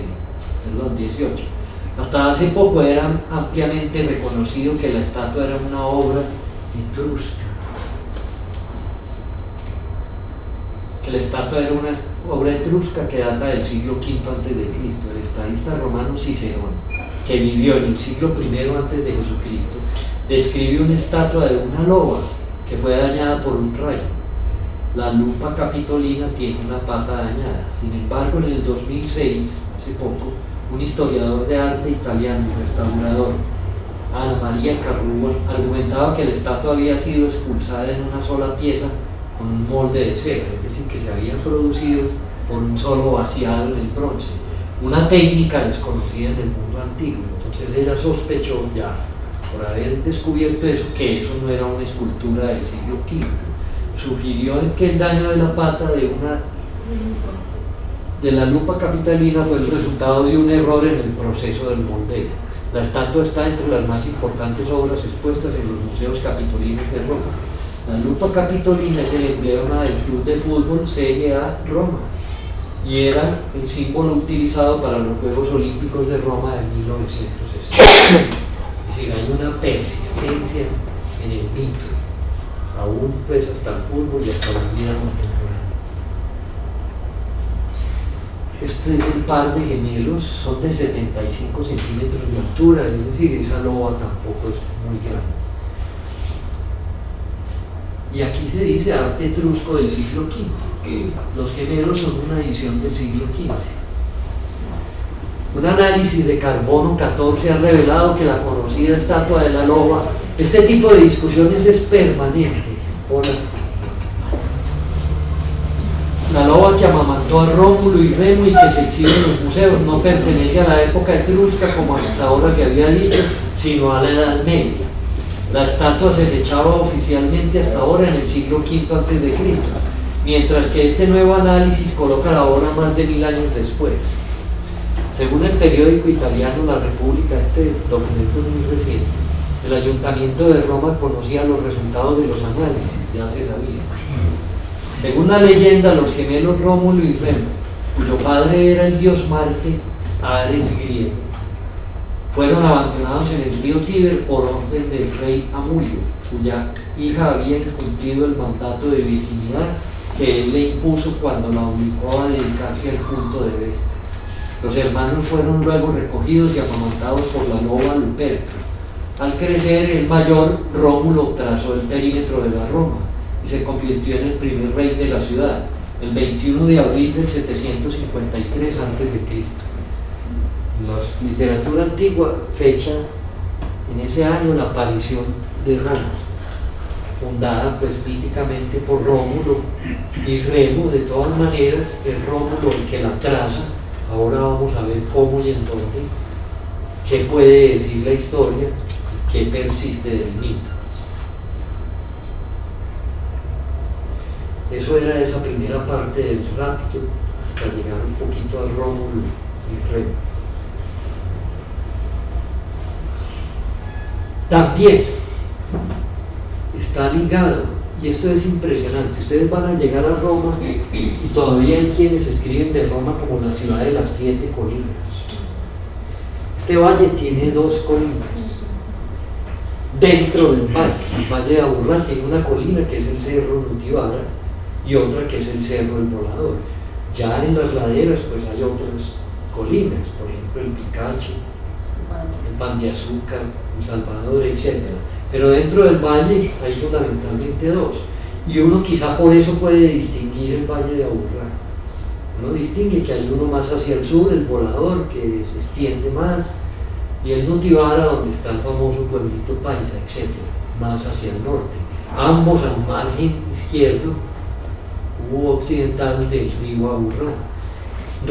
Hasta hace poco era ampliamente reconocido que la estatua era una obra etrusca. Que la estatua era una obra etrusca que data del siglo V a.C. El estadista romano Cicerón, que vivió en el siglo I a.C., describe una estatua de una loba que fue dañada por un rayo. La Lupa Capitolina tiene una pata dañada. Sin embargo, en el 2006, hace poco, un historiador de arte italiano y restaurador, Ana María Carrúa, argumentaba que la estatua había sido expulsada en una sola pieza con un molde de cera, es decir, que se había producido por un solo vaciado en el bronce, una técnica desconocida en el mundo antiguo. Entonces ella sospechó ya, por haber descubierto eso, que eso no era una escultura del siglo V. Sugirió que el daño de la pata de la Lupa Capitolina fue el resultado de un error en el proceso del moldeo. La estatua está entre las más importantes obras expuestas en los museos capitolinos de Roma. La Lupa Capitolina es el emblema del club de fútbol Serie A Roma y era el símbolo utilizado para los Juegos Olímpicos de Roma de 1960. decir, hay una persistencia en el mito, aún pues hasta el fútbol y hasta la vida contemporánea. Este es el par de gemelos, son de 75 centímetros de altura, es decir, esa loba tampoco es muy grande. Y aquí se dice arte etrusco del siglo V, que los gemelos son una edición del siglo XV. Un análisis de carbono 14 ha revelado que la conocida estatua de la loba, este tipo de discusiones es permanente. Hola. La loba que amamantó a Rómulo y Remo y que se exhibe en los museos no pertenece a la época etrusca como hasta ahora se había dicho, sino a la Edad Media. La estatua se fechaba oficialmente hasta ahora en el siglo V a.C., mientras que este nuevo análisis coloca la obra más de 1000 años después. Según el periódico italiano La Repubblica, este documento es muy reciente, el Ayuntamiento de Roma conocía los resultados de los análisis, ya se sabía. Según la leyenda, los gemelos Rómulo y Remo, cuyo padre era el dios Marte, Ares griego, fueron abandonados en el río Tíber por orden del rey Amulio, cuya hija había incumplido el mandato de virginidad que él le impuso cuando la obligó a dedicarse al culto de Vesta. Los hermanos fueron luego recogidos y amamantados por la loba Luperca. Al crecer, el mayor, Rómulo, trazó el perímetro de la Roma y se convirtió en el primer rey de la ciudad, el 21 de abril del 753 a.C. La literatura antigua fecha en ese año la aparición de Roma, fundada pues míticamente por Rómulo y Remo. De todas maneras, es Rómulo el que la traza. Ahora vamos a ver cómo y en dónde, qué puede decir la historia, qué persiste del mito. Eso era esa primera parte del rapto, hasta llegar un poquito al Rómulo y Remo. También está ligado, y esto es impresionante, ustedes van a llegar a Roma y todavía hay quienes escriben de Roma como la ciudad de las 7 colinas. Este valle tiene 2 colinas. Dentro del valle, el valle de Aburrá tiene una colina que es el Cerro Nutibara y otra que es el Cerro del Volador. Ya en las laderas pues hay otras colinas, por ejemplo el Picacho, el Pan de Azúcar, el Salvador, etc. Pero dentro del valle hay fundamentalmente 2. Y uno quizá por eso puede distinguir el valle de Aburrá. Uno distingue que hay uno más hacia el sur, el Volador, que se extiende más, y el Nutibara, donde está el famoso pueblito paisa, etc., más hacia el norte. Ambos al margen izquierdo u occidental del río Aburrá.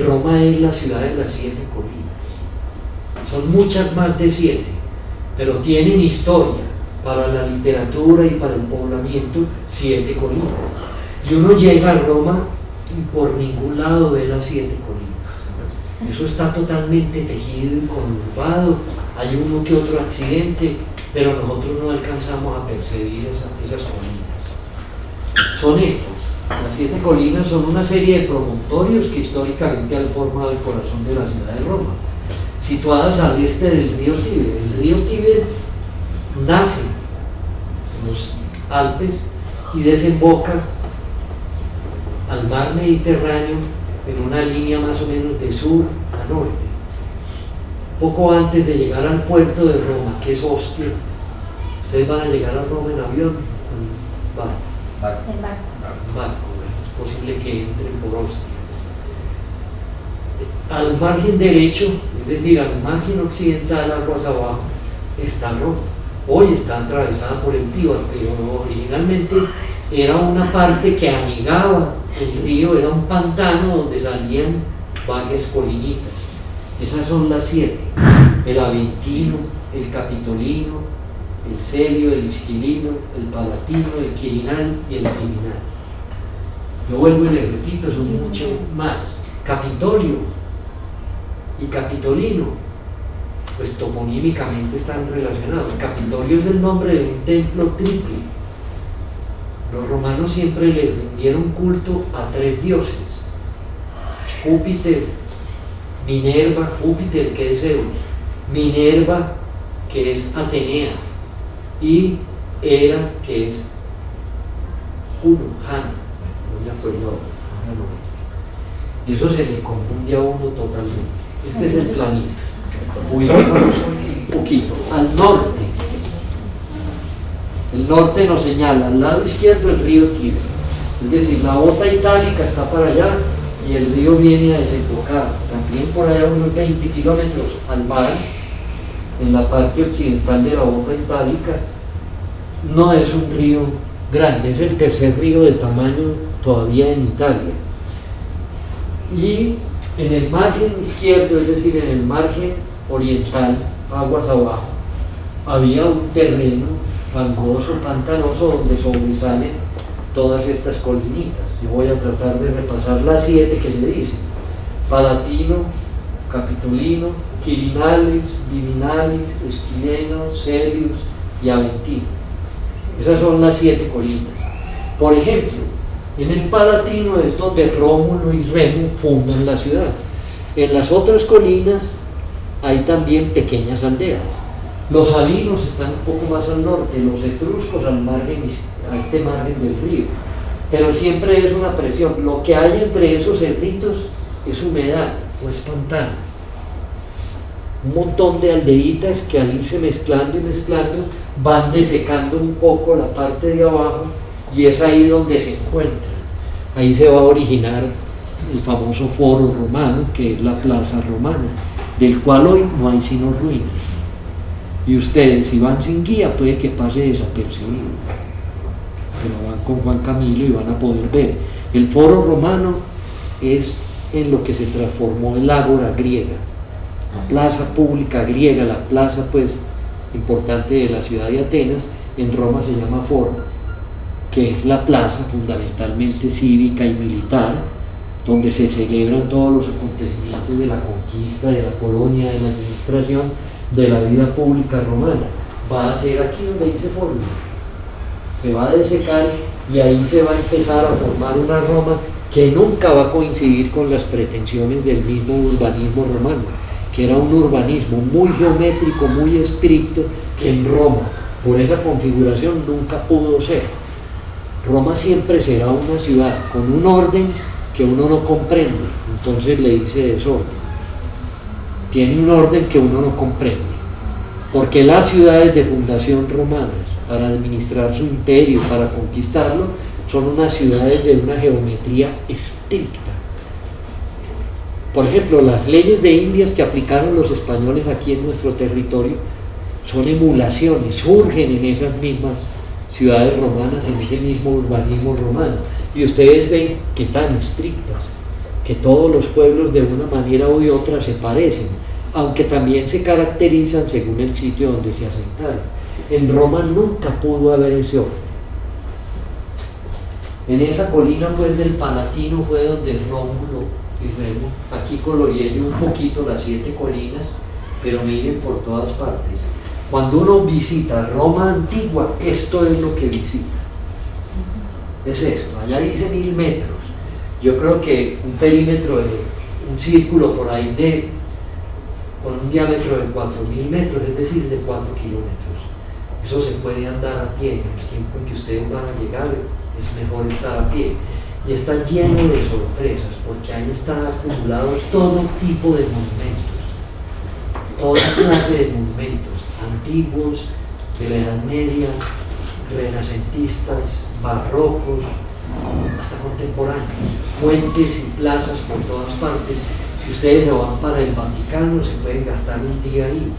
Roma es la ciudad de las 7 colinas. Son muchas más de 7, pero tienen historia para la literatura y para el poblamiento, 7 colinas. Y uno llega a Roma y por ningún lado ve las 7 colinas. Eso está totalmente tejido y conurbado, hay uno que otro accidente, pero nosotros no alcanzamos a percibir esas colinas. Son estas. Las 7 colinas son una serie de promontorios que históricamente han formado el corazón de la ciudad de Roma, situadas al este del río Tíber. El río Tíber nace en los Alpes y desemboca al mar Mediterráneo en una línea más o menos de sur a norte. Poco antes de llegar al puerto de Roma, que es Ostia, ustedes van a llegar a Roma en avión, en barco. El barco. Es posible que entren por Ostia. Al margen derecho, es decir, al margen occidental, aguas abajo, está Roma. Hoy está atravesada por el Tíber, pero originalmente era una parte que anegaba el río, era un pantano donde salían varias colinitas. Esas son las 7: el Aventino, el Capitolino, el Celio, el Isquilino, el Palatino, el Quirinal y el Quirinal. Yo vuelvo y les repito, son mucho más. Capitolio y Capitolino, pues toponímicamente están relacionados. Capitolio es el nombre de un templo triple. Los romanos siempre le rindieron culto a 3 dioses: Júpiter, Minerva, Júpiter que es Zeus, Minerva que es Atenea, y Hera, que es uno, Hana, no me acuerdo ahora no. Eso se le confunde a uno totalmente. Este es el planeta. Ubicémonos un poquito al norte. El norte nos señala al lado izquierdo el río Tíber, es decir, la bota itálica está para allá y el río viene a desembocar también por allá unos 20 kilómetros al mar, en la parte occidental de la bota itálica. No es un río grande, es el tercer río de tamaño todavía en Italia. Y en el margen izquierdo, es decir, en el margen oriental, aguas abajo, había un terreno fangoso, pantanoso, donde sobresalen todas estas colinitas. Yo voy a tratar de repasar las 7 que se dicen: Palatino, Capitolino, Quirinales, Viminales, Esquileno, Celius y Aventino. Esas son las 7 colinas. Por ejemplo, en el Palatino es donde Rómulo y Remo fundan la ciudad. En las otras colinas hay también pequeñas aldeas. Los sabinos están un poco más al norte, los etruscos al margen, a este margen del río. Pero siempre es una presión. Lo que hay entre esos cerritos es humedad o es pantano. Un montón de aldeitas que al irse mezclando y mezclando van desecando un poco la parte de abajo, y es ahí donde se encuentran. Ahí se va a originar el famoso foro romano, que es la plaza romana, del cual hoy no hay sino ruinas. Y ustedes, si van sin guía, puede que pase desapercibido, pero van con Juan Camilo y van a poder ver. El foro romano es en lo que se transformó el ágora griega, la plaza pública griega, la plaza pues importante de la ciudad de Atenas. En Roma se llama foro, que es la plaza fundamentalmente cívica y militar, donde se celebran todos los acontecimientos de la conquista, de la colonia, de la administración, de la vida pública romana. Va a ser aquí donde dice foro, se va a desecar, y ahí se va a empezar a formar una Roma que nunca va a coincidir con las pretensiones del mismo urbanismo romano, que era un urbanismo muy geométrico, muy estricto, que en Roma, por esa configuración, nunca pudo ser. Roma siempre será una ciudad con un orden que uno no comprende, entonces le dice desorden. Tiene un orden que uno no comprende, porque las ciudades de fundación romanas, para administrar su imperio, para conquistarlo, son unas ciudades de una geometría estricta. Por ejemplo, las leyes de Indias que aplicaron los españoles aquí en nuestro territorio son emulaciones, surgen en esas mismas ciudades romanas, en ese mismo urbanismo romano, y ustedes ven que tan estrictas, que todos los pueblos de una manera u otra se parecen, aunque también se caracterizan según el sitio donde se asentaron. En Roma nunca pudo haber ese orden. En esa colina pues del Palatino fue donde Rómulo y Remo, aquí coloreé yo un poquito las 7 colinas, pero miren por todas partes. Cuando uno visita Roma antigua, esto es lo que visita. Es esto, allá dice 1000 metros. Yo creo que un perímetro de un círculo por ahí con un diámetro de 4000 metros, es decir, de 4 kilómetros. Eso se puede andar a pie. En el tiempo en que ustedes van a llegar, es mejor estar a pie. Y está lleno de sorpresas, porque ahí están acumulados todo tipo de monumentos, toda clase de monumentos, antiguos, de la Edad Media, renacentistas, barrocos, hasta contemporáneos, puentes y plazas por todas partes. Si ustedes se van para el Vaticano, se pueden gastar un día ahí.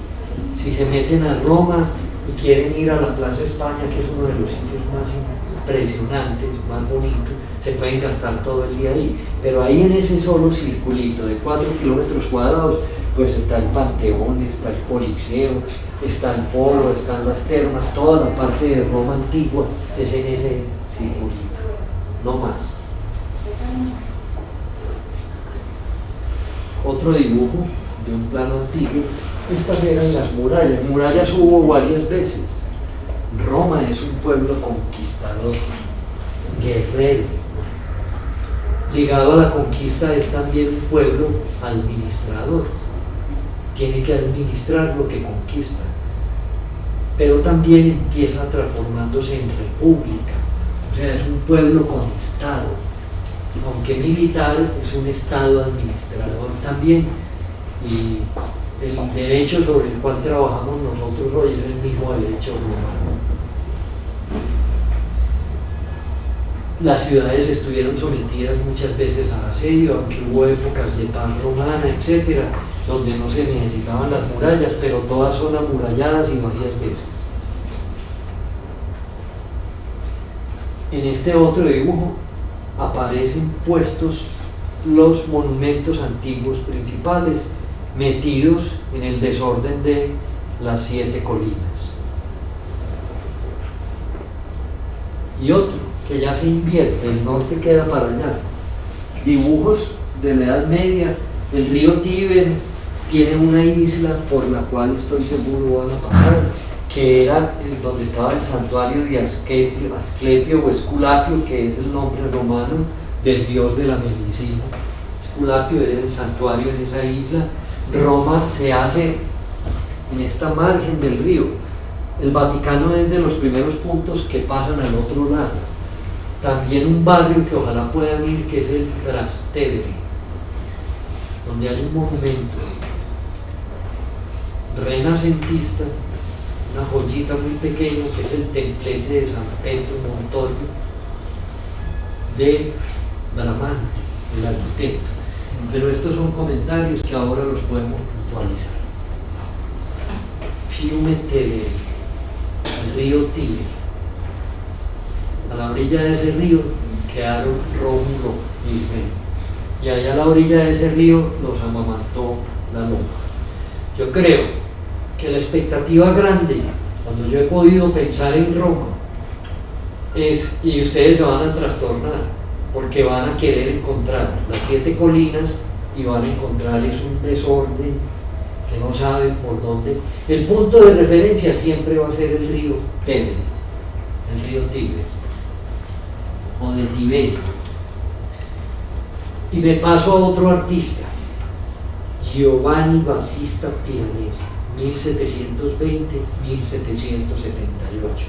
Si se meten a Roma y quieren ir a la Plaza España, que es uno de los sitios más impresionantes, más bonitos, se pueden gastar todo el día ahí. Pero ahí en ese solo circulito de 4 kilómetros cuadrados, pues está el Panteón, está el Coliseo, está el Foro, están las termas, toda la parte de Roma antigua es en ese circulito, no más. Otro dibujo de un plano antiguo. Estas eran las murallas. Murallas hubo varias veces. Roma es un pueblo conquistador, guerrero. Llegado a la conquista es también un pueblo administrador. Tiene que administrar lo que conquista. pero también empieza transformándose en república, o sea, es un pueblo con Estado, aunque militar, es un Estado administrador también, y el derecho sobre el cual trabajamos nosotros hoy es el mismo derecho romano. Las ciudades estuvieron sometidas muchas veces a asedio, aunque hubo épocas de paz romana, etcétera, donde no se necesitaban las murallas, pero todas son amuralladas y varias veces. En este otro dibujo aparecen puestos los monumentos antiguos principales, metidos en el desorden de las 7 colinas. Y otro que ya se invierte, el norte queda para allá. Dibujos de la Edad Media, el río Tíber tiene una isla por la cual estoy seguro van a pasar, que era donde estaba el santuario de Asclepio o Esculapio, que es el nombre romano del dios de la medicina. Esculapio era el santuario en esa isla. Roma se hace en esta margen del río. El Vaticano es de los primeros puntos que pasan al otro lado. También un barrio que ojalá puedan ir, que es el Trastevere, donde hay un monumento renacentista, una joyita muy pequeña, que es el templete de San Pedro Montorio de Bramante, el arquitecto. Pero estos son comentarios que ahora los podemos puntualizar. Fiume Tevere, el río Tíber. A la orilla de ese río quedaron Rómulo y Ismeno, y allá a la orilla de ese río los amamantó la loma. Yo creo que la expectativa grande, cuando yo he podido pensar en Roma, es, y ustedes se van a trastornar, porque van a querer encontrar las 7 colinas y van a encontrar es un desorden que no saben por dónde. El punto de referencia siempre va a ser el río Tevere, el río Tíber o de Tiberio. Y me paso a otro artista, Giovanni Battista Piranesi, 1720-1778,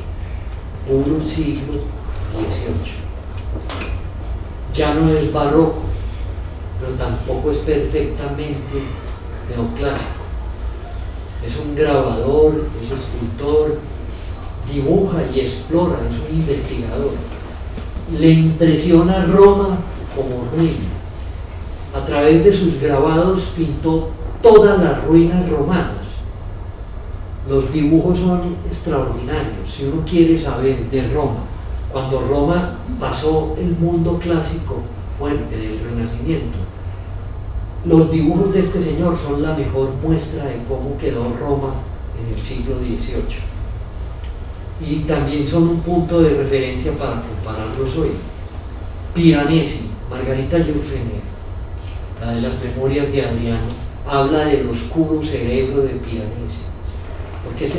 puro siglo XVIII. Ya no es barroco, pero tampoco es perfectamente neoclásico. Es un grabador, es escultor, dibuja y explora, es un investigador. Le impresiona Roma como ruina. A través de sus grabados pintó todas las ruinas romanas. Los dibujos son extraordinarios. Si uno quiere saber de Roma, cuando Roma pasó el mundo clásico fuerte del Renacimiento, los dibujos de este señor son la mejor muestra de cómo quedó Roma en el siglo XVIII. Y también son un punto de referencia para compararlos hoy. Piranesi, Margarita Yourcenar, la de las memorias de Adriano, habla del oscuro cerebro de Piranesi, porque es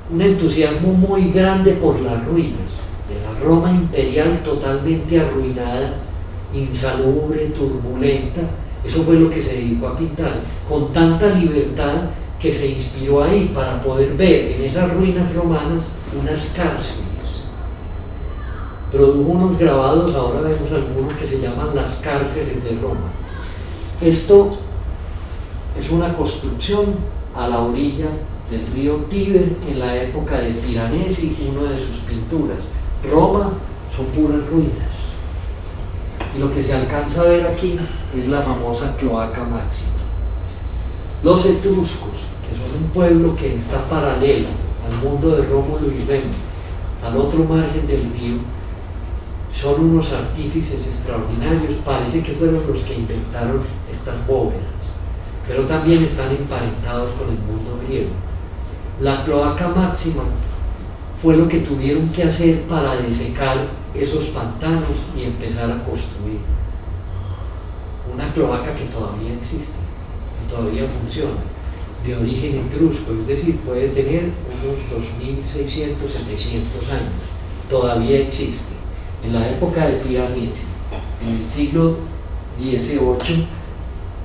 un entusiasmo muy grande por las ruinas de la Roma imperial totalmente arruinada, insalubre, turbulenta. Eso fue lo que se dedicó a pintar, con tanta libertad que se inspiró ahí para poder ver en esas ruinas romanas unas cárceles. Produjo unos grabados, ahora vemos algunos que se llaman las cárceles de Roma. Esto es una construcción a la orilla del río Tíber en la época de Piranesi, una de sus pinturas. Roma son puras ruinas. Y lo que se alcanza a ver aquí es la famosa Cloaca Máxima. Los etruscos, que son un pueblo que está paralelo al mundo de Rómulo y Remo, al otro margen del río, son unos artífices extraordinarios. Parece que fueron los que inventaron estas bóvedas, pero también están emparentados con el mundo griego. La Cloaca Máxima fue lo que tuvieron que hacer para desecar esos pantanos y empezar a construir una cloaca que todavía existe, que todavía funciona, de origen etrusco, es decir, puede tener unos 2600, 700 años, todavía existe. En la época de Piranesi, en el siglo XVIII,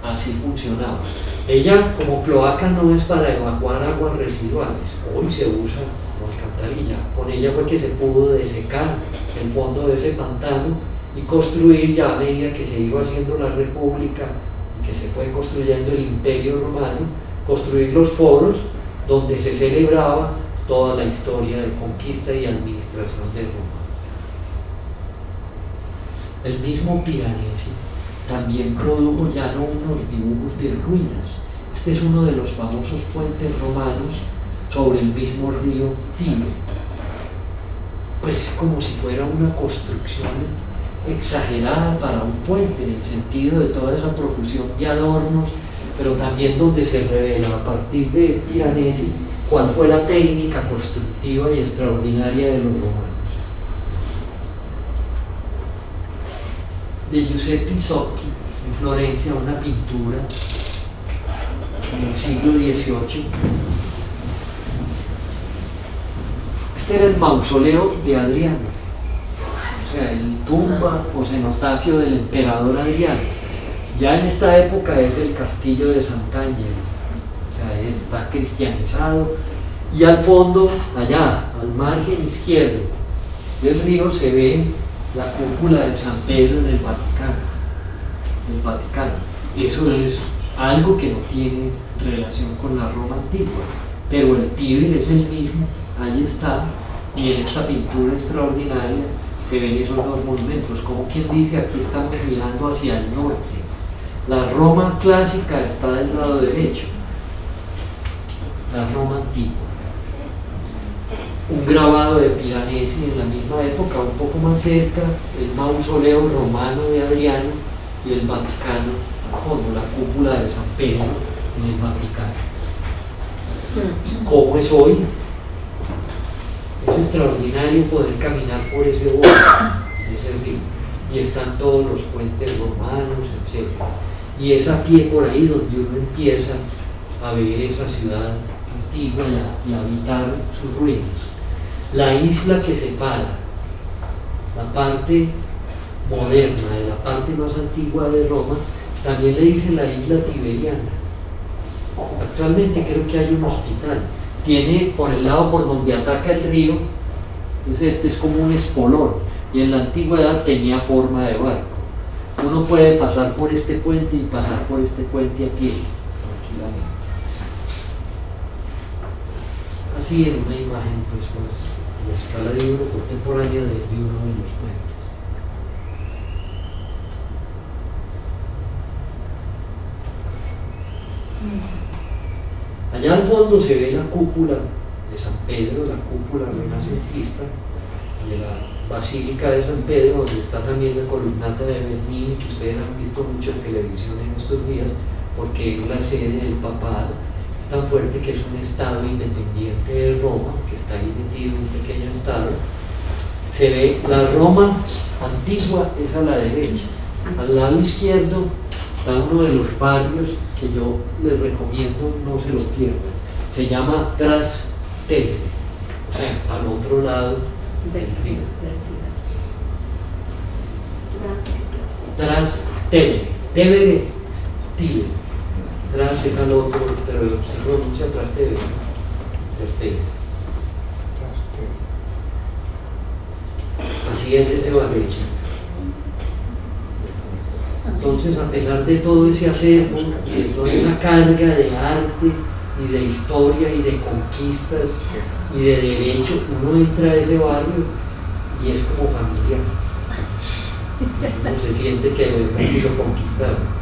así funcionaba. Ella como cloaca no es para evacuar aguas residuales, hoy se usa alcantarilla. Con ella fue que se pudo desecar el fondo de ese pantano y construir, ya a medida que se iba haciendo la república y que se fue construyendo el imperio romano, construir los foros donde se celebraba toda la historia de conquista y administración de Roma. El mismo Piranesi también produjo ya no unos dibujos de ruinas. Este es uno de los famosos puentes romanos sobre el mismo río Tiro. Pues es como si fuera una construcción exagerada para un puente, en el sentido de toda esa profusión de adornos, pero también donde se revela a partir de Piranesi cuál fue la técnica constructiva y extraordinaria de los romanos. De Giuseppe Socchi, en Florencia, una pintura del siglo XVIII. Este era el mausoleo de Adriano, o sea, el tumba o cenotafio del emperador Adriano. Ya en esta época es el castillo de Sant'Angelo, o sea, está cristianizado, y al fondo, allá, al margen izquierdo del río, se ve la cúpula de San Pedro en el Vaticano. Eso es algo que no tiene relación con la Roma antigua, pero el Tíber es el mismo, ahí está, y en esta pintura extraordinaria se ven esos dos monumentos, como quien dice, aquí estamos mirando hacia el norte. La Roma clásica está del lado derecho, la Roma antigua. Un grabado de Piranesi en la misma época, un poco más cerca, el mausoleo romano de Adriano y el Vaticano, a fondo, la cúpula de San Pedro en el Vaticano. ¿Cómo es hoy? Es extraordinario poder caminar por ese bosque, ese río, y están todos los puentes romanos, etc. Y es a pie por ahí donde uno empieza a ver esa ciudad antigua y a habitar sus ruinas. La isla que separa la parte moderna de la parte más antigua de Roma, también le dicen la isla Tiberiana. Actualmente creo que hay un hospital. Tiene por el lado por donde ataca el río, es como un espolón, y en la antigüedad tenía forma de barco. Uno puede pasar por este puente y pasar por este puente a pie, tranquilamente. Así en una imagen pues más a la escala de uno contemporánea desde uno de los puentes. Allá al fondo se ve la cúpula de San Pedro, la cúpula renacentista de la Basílica de San Pedro, donde está también la columnata de Bernini, que ustedes han visto mucho en televisión en estos días, porque es la sede del papado. Es tan fuerte que es un estado independiente de Roma, que está ahí metido en un pequeño estado. Se ve la Roma antigua, es a la derecha. Al lado izquierdo está uno de los barrios que yo les recomiendo no se los pierdan. Se llama Trastevere, o sea, al otro lado del río. Trastevere, Tevere, Tíber. Tras es al otro, pero se pronuncia Trastevere. Trastevere. Así es ese barrio. Entonces, a pesar de todo ese acervo y de toda esa carga de arte y de historia y de conquistas y de derecho, uno entra a ese barrio y es como familiar. Uno se siente que de verdad se lo conquistaron.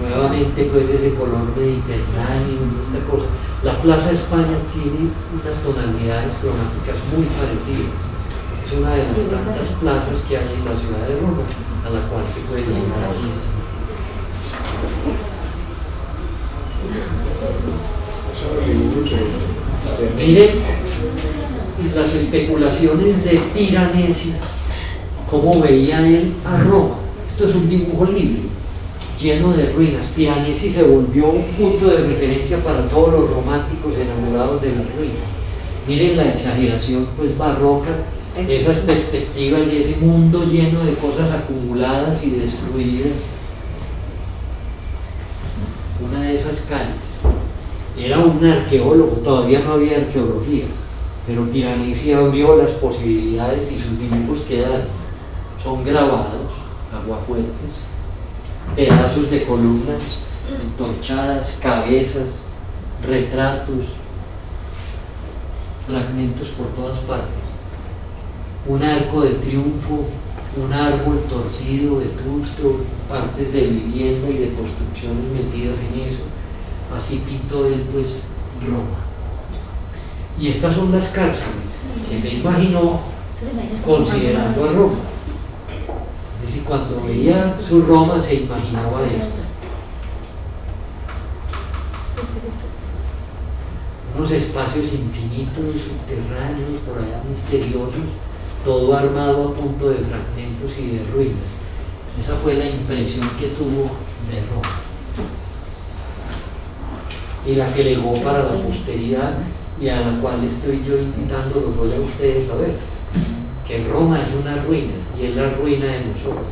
Nuevamente pues ese color mediterráneo y esta cosa. La Plaza España tiene unas tonalidades cromáticas muy parecidas. Es una de las tantas plazas que hay en la ciudad de Roma, a la cual se puede llegar allí. Miren las especulaciones de Piranesi, cómo veía él a Roma. Esto es un dibujo libre, lleno de ruinas. Piranesi se volvió un punto de referencia para todos los románticos enamorados de las ruinas. Miren la exageración pues barroca, esas perspectivas y ese mundo lleno de cosas acumuladas y destruidas. Una de esas calles. Era un arqueólogo, todavía no había arqueología. pero Piranesi abrió las posibilidades y sus dibujos quedaron. Son grabados, aguafuertes, pedazos de columnas entorchadas, cabezas, retratos, fragmentos por todas partes. Un arco de triunfo, un árbol torcido, vetusto, partes de vivienda y de construcciones metidas en eso. Así pintó él pues Roma. Y estas son las cárceles que se imaginó considerando a Roma. Es decir, cuando veía su Roma se imaginaba esto. Unos espacios infinitos, subterráneos, por allá misteriosos, todo armado a punto de fragmentos y de ruinas. Esa fue la impresión que tuvo de Roma y la que legó para la posteridad, y a la cual estoy yo invitándolos hoy a ustedes a ver que Roma es una ruina y es la ruina de nosotros,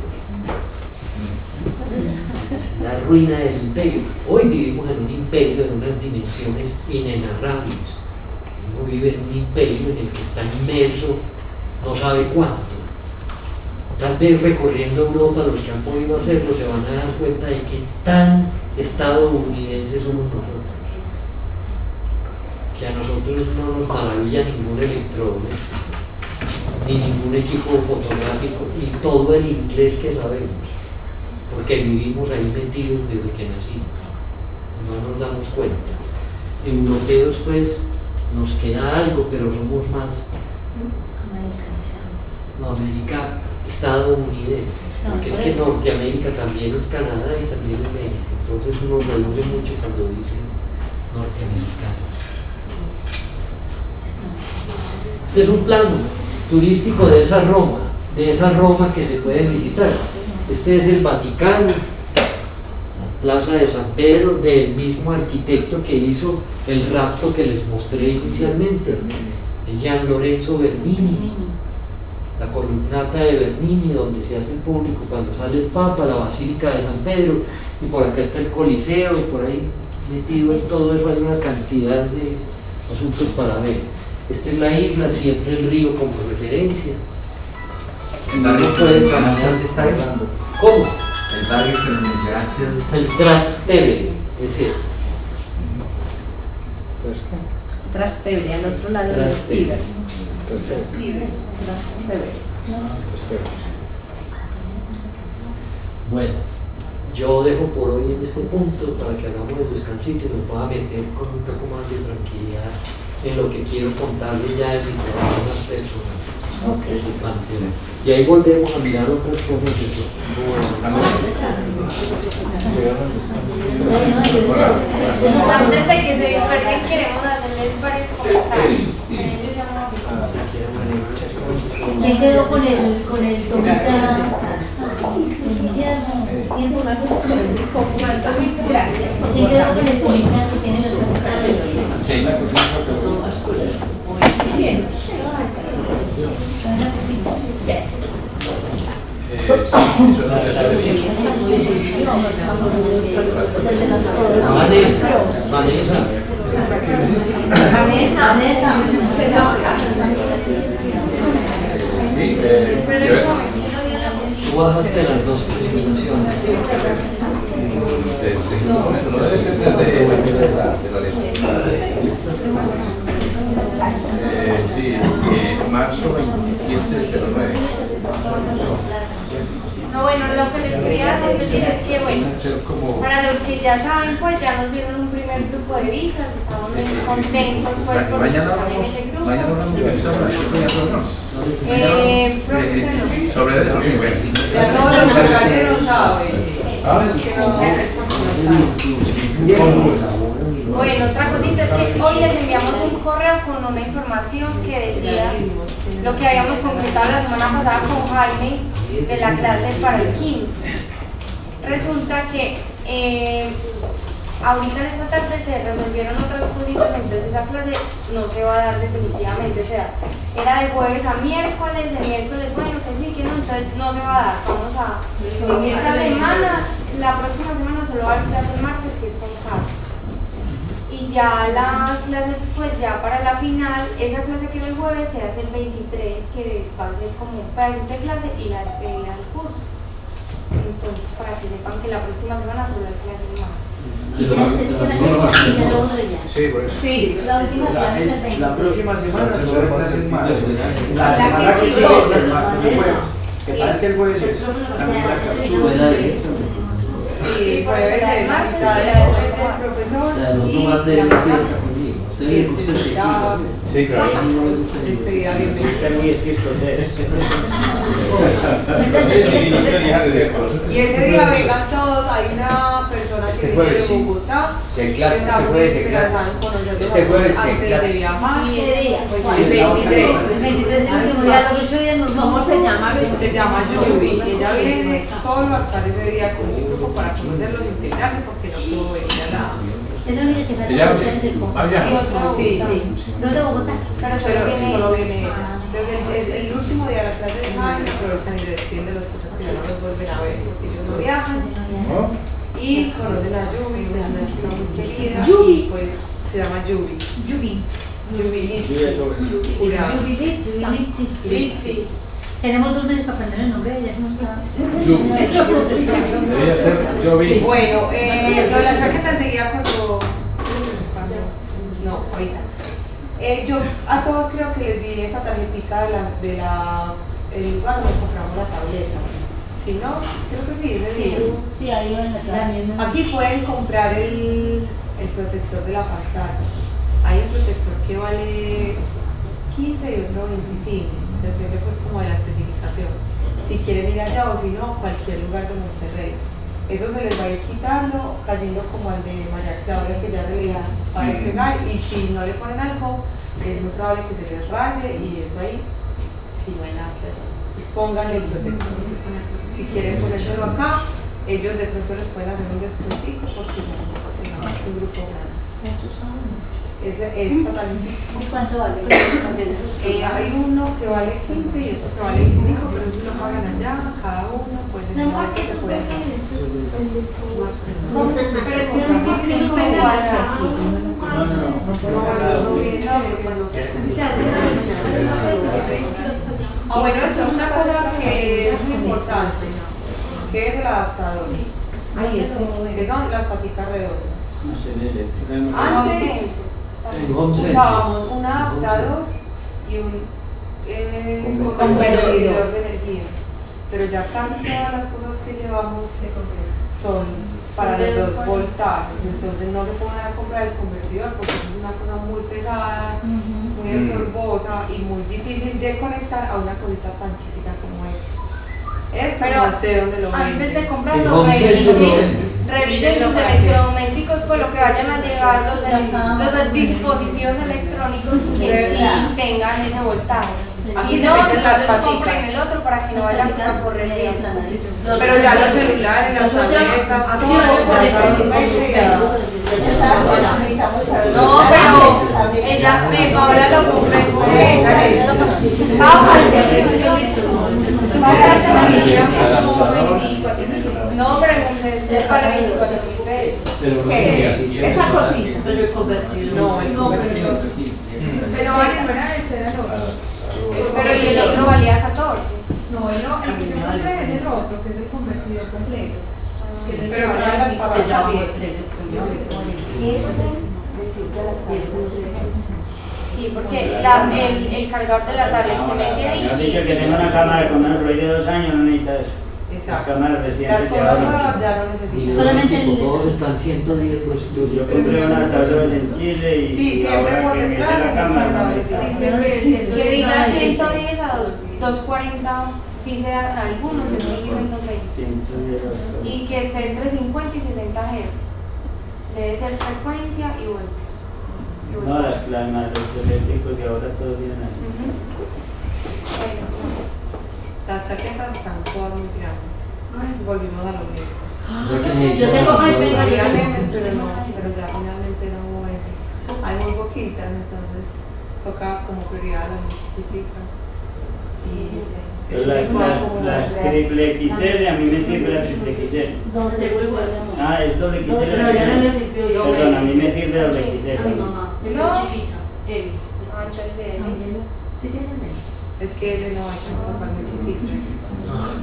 la ruina del imperio. Hoy vivimos en un imperio de unas dimensiones inenarrables. Uno vive en un imperio en el que está inmerso no sabe cuánto. Tal vez recorriendo Europa, los que han podido hacerlo se van a dar cuenta de que tan estadounidenses somos nosotros, que a nosotros no nos maravilla ningún electrodoméstico, ni ningún equipo fotográfico, ni todo el inglés que sabemos, porque vivimos ahí metidos desde que nacimos, no nos damos cuenta. Europeos pues nos queda algo, pero somos más estadounidenses, porque es que Norteamérica también es Canadá y también es México, entonces uno reduce mucho cuando dice norteamericano. Este es un plano turístico de esa Roma que se puede visitar. Este es el Vaticano, la Plaza de San Pedro, del mismo arquitecto que hizo el rapto que les mostré inicialmente, el Gian Lorenzo Bernini. La columnata de Bernini, donde se hace el público cuando sale el Papa, la Basílica de San Pedro, y por acá está el Coliseo, y por ahí metido en todo eso hay una cantidad de asuntos para ver. Esta es la isla, siempre el río como referencia. El barrio Uno puede que caminar. está hablando. ¿Cómo? El barrio que lo mencionaste. El Trastevere es este. Entonces, ¿qué? Trastevere, al otro lado del Trastevere. Tíber. Trastevere. Trastevere. Trastevere. Bueno, yo dejo por hoy en este punto para que hagamos el descansito y nos pueda meter con un poco más de tranquilidad en lo que quiero contarles ya de mi trabajo más personal. Y ahí volvemos a mirar otras cosas de eso. Antes de que se dispersen, queremos hacerles varios comentarios. ¿Quién quedó con el tomita inicial? ¿Quién quedó con el tomita que tiene los Bien. Tú bajaste las dos presentaciones. No debe ser de la sí, marzo 27 del 09. No, bueno, lo que les quería decir es que, bueno, para los que ya saben, pues ya nos dieron un primer grupo de visas, estamos muy contentos, pues, por Mañana también vamos, ese grupo. mañana vamos Sobre eso, Ya todos los compañeros saben. Bueno, otra cosita es que hoy les enviamos un correo con una información que decía lo que habíamos concretado la semana pasada con Jaime de la clase para el 15. Resulta que ahorita en esta tarde se resolvieron otras cositas, entonces esa clase no se va a dar definitivamente, o sea, era de jueves a miércoles, de miércoles, bueno, que sí, que no, entonces no se va a dar, vamos a, esta semana, la próxima semana solo va a haber clase el martes, que es con Carlos. Y ya la clase, pues ya para la final, esa clase que era el jueves se hace el 23, que va a ser como un pedacito de clase y la despedida del curso. Entonces, para que sepan que la próxima semana solo hay clases más. Y ya después de la clase, ya lo otro ya. Sí, pues. Sí, La última clase es el 20. La próxima semana Sí, solo hay clases más. La La semana que que sigue sigue es es el el martes y jueves. Que pasa es que el jueves es también la cápsula. Fuera de eso. sí, por jueves eso del la martes, martes sale y la el otra. profesor La no y tomar de la la mañana, fiesta conmigo. Ustedes este, gustan de ya- Sí, claro. despedida bienvenida. Y ese día vengan todos, hay una persona que Este viene jueves, de sí. Bogotá, Si hay clases, está este muy jueves hay esperanzada clases. en conocerlos Este a jueves todos sí hay antes de clases. viajar. ¿Qué día? El 23. El 23 es el último día, los 8 días nos ¿Cómo vamos. se llama? Se llama Yubi. Y ella viene solo a estar ese día con mi grupo para conocerlos, integrarse, porque no pudo venir a la... Es la única que Ella- falta de Ah, Bogotá. ya. Sí, ¿No es de Bogotá? Pero pero solo viene viene ella. Entonces el último día de la clase de Jaime aprovechan y se despiden de las cosas que ya no los vuelven a ver porque ellos no viajan. ¿No? Y conocen a Yubi, una chica muy querida. Yubi. Y pues se llama Yubi. Yubi. Yubi. Jubilit, sí. Litsi. Tenemos 2 meses para aprender el nombre de ella, eso no está. Debería ser yo vi. Bueno, lo de la chaqueta enseguida cuando... No, ahorita. Yo a todos creo que les di esa tarjetita el lugar donde compramos la tableta. Si no, creo que sí, ese día. Sí, ahí va en la clase. Aquí pueden comprar el protector de la pantalla. Hay un protector que vale 15 y otro 25. Depende pues como de la especificación. Si quieren ir allá o si no, cualquier lugar de Monterrey. Eso se les va a ir quitando, cayendo como al de María Claudia, que ya se le va a despegar. Y si no le ponen algo, es muy probable que se les raye y eso ahí, si no hay nada que hacer. Entonces pongan el protector. Si quieren ponérselo acá, ellos de pronto les pueden hacer un descuentico porque somos un grupo grande. Esta talentita. ¿Cuánto vale? Hay uno que vale 15 y otro que vale 5, pero eso lo pagan allá, cada uno, pues en el marco se puede dar. Pero es que es muy difícil comparar. Bueno, esto es una cosa que es muy importante, que es el adaptador, que son las paticas redondas. Antes En home center. usábamos un adaptador y un convertidor de energía, pero ya casi todas las cosas que llevamos son para los 2 voltajes, entonces no se pueden comprar el convertidor porque es una cosa muy pesada, muy estorbosa y muy difícil de conectar a una cosita tan chiquita como esta. Pero no sé dónde lo antes venden. de En comprarlo, home center, revisen sus electrodomésticos por lo que vayan a llegar, los dispositivos electrónicos que sí tengan ese voltaje. Aquí Si se no, meten las entonces paticas. compren el otro para que no vayan a correr riesgo. Pero ya los celulares, las tabletas, todo ya son 20 y No, pero ella, Paola lo compré con No, pero en un centro vale 24.000 pesos. Pero no ¿Qué? diga así. esa cosita. No, el convertidor. Pero vale, no era ese, era el otro. Pero y el otro valía 14. No, el que yo compré es el otro, que es el convertidor completo. Pero trae las patas también. Sí, porque el cargador de la tablet se mete ahí. Yo dicho que tengo una cámara con una Android de 2 años, no necesita eso. Las Exacto. cámaras Las recientes que cosas ahora. nuevas ya no Y necesitan. los Solamente el- equipos todos están 110 pesos. Yo compré una adaptador en Chile y Sí, siempre ahora por que mire detrás la de los cámara, cargadores. no Dice Que diga 110 a 240, dice algunos, otros dicen 220. necesita. Y que esté entre 50 y 60 Hz. Debe ser frecuencia y voltaje. No, los eléctricos que ahora todos tienen así. Bueno, pues, Las chaquetas están todas muy grandes. Volvimos a lo mismo. Yo tengo Había memes, pero ya finalmente no hubo memes. Hay muy poquitas, entonces toca como prioridad a las más chiquiticas. Y Las triple XL, a mí me sirve la triple XL. Ah, es doble XL. Perdón, a mí me sirve doble XL. No. Es que él no va a echar muy poquito.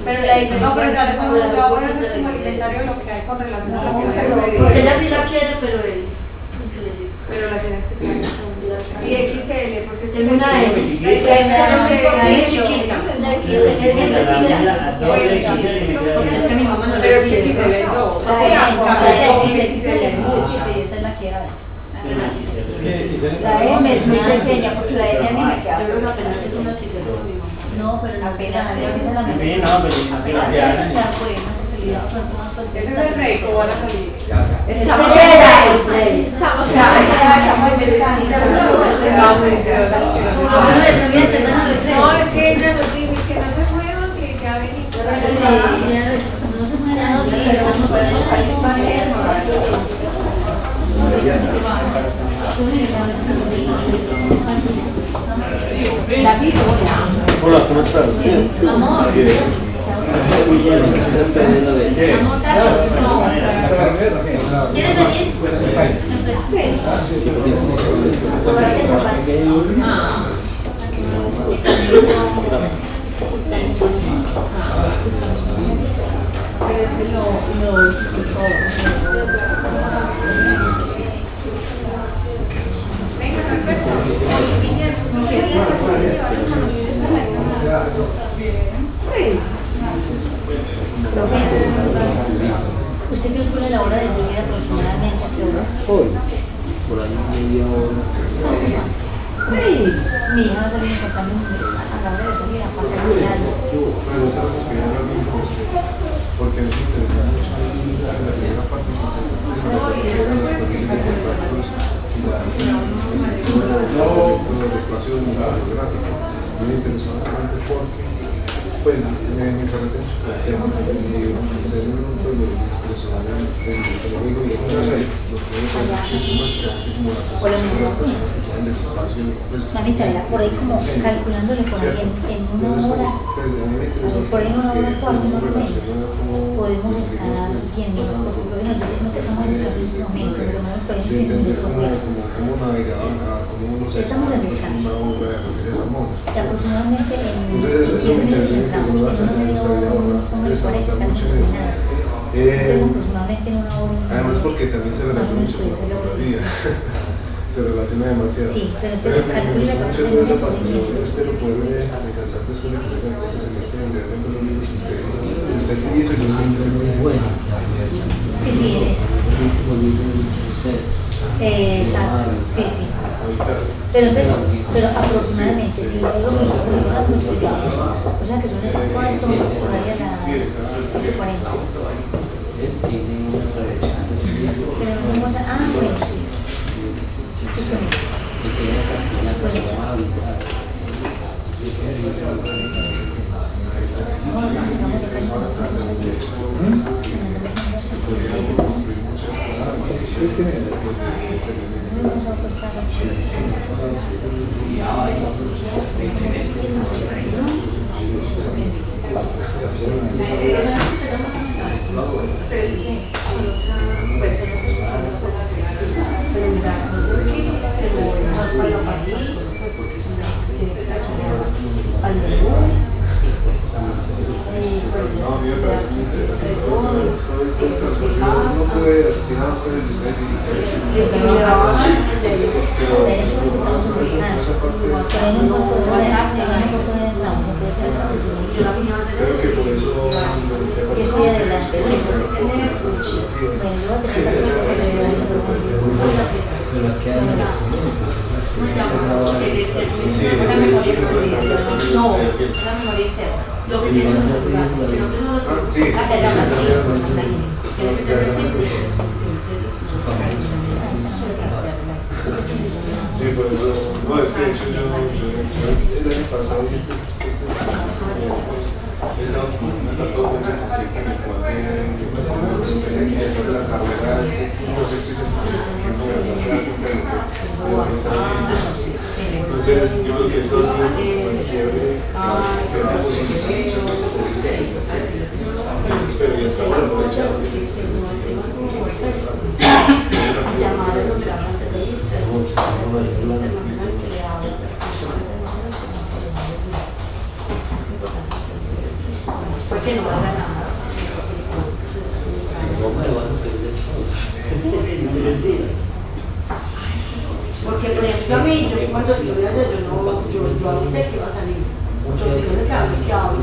Pero la diferencia No, pero ya, es como ya voy a hacer como el inventario de lo que hay con relación a lo que Pero, voy a porque pedir. ella sí la quiere, pero él. Pero la tienes que traer. Y XL, porque Es una M. La Es chiquita. La XL es muy chiquita. Doble XL y me queda Porque es que mi mamá no Pero le es que sirve. XL es dos. La XL es muy chiquita y esa es la que hay. La M es muy pequeña porque la M a mí me queda. Yo creo que apenas es una XL. No, pero apenas es la Sí, misma. no, pero yo no quiero Apenas quedar. es la buena. Ese es el rey, ¿cómo van a salir? Estamos Estamos Bueno, estudiantes, van a recreo. No, es que ella nos dice que no se muevan, que ya ven y No se puede dar y estamos para Hola, ¿cómo estás? Bien. Amor. ¿Quieres venir? Sí. pero ese Venga, más personas. Guillermo, ¿usted sería capaz de llevar una mayoría de la Sí. ¿Usted calcula la hora de salida aproximadamente a qué hora? Hoy, por ahí media hora. Sí. Mi hija va a salir encontrando a la hora de salida para caminar. Pero sabemos que ya no lo mismo porque nos interesa mucho la primera parte que se desarrolla las condiciones de contactos y el espacio geográfico. Me interesó bastante porque pues me encanta mucho el tema y usted en un momento lo expresó en el amigo y lo que me parece es que es más creativo como la percepción de las personas que tienen el espacio pues, Mami, tarea por ahí como calculándole por ahí en una hora, por ahí en una hora y cuarto más o menos, podemos estar viendo, porque por ahí nos dicen no tengamos descanso en este momento, pero no nos parece de que entender es muy cómo navegaban, cómo uno se Estamos en descanso. una obra de Rodríguez Amón. aproximadamente en Entonces eso 15 me minutos parece entramos, que en bastante me gustaría ahora resaltar mucho en eso. entonces aproximadamente en una hora y Además porque también se relaciona mucho con la fotografía. Se relaciona demasiado. Sí, pero entonces me calcula gusta mucho que esa va a parte. tener Yo espero poder alcanzar después de que se acabe este semestre donde hablen con los libros que usted hizo y los que hizo muy Bueno, Sí, sí, en eso. el último libro de Michel. Exacto, sí, sí. Pero entonces, pero aproximadamente, si yo lo que son las 8:10, o sea que son esas 4 por ahí a las 8:40. Él tiene una tradición de su libro. Pero no vamos a. Ah, bueno, sí. Esto mismo. Y tiene una castellana que se llama Habitar. Ahora nos sacamos de caña. Vamos a acostar. No, a mí me parece muy interesante. Todo esto es no pude asistir a los de ustedes y pero esa parte creo que por eso Yo soy adelante. Se las quedan en los sí, No, la memoria interna. Lo que tiene nosotros, que nosotros no lo sí, hacia la vacía. sí, por eso, no, es que de hecho yo el año pasado y este semestre he estado como en una etapa de reflexión en el cual tenía que llevar la carrera de este proceso y se tiempo de darse cuenta de lo que está haciendo. Entonces yo creo que esto ha sido pues como el quiebre que me ha posicionado y hasta ahora no he echado que llamar a los antes de irse, porque no va a ganar. Porque por ejemplo a mí, yo cuando estuve allá, yo avisé que iba a salir. Yo sé que me cambio, que hago,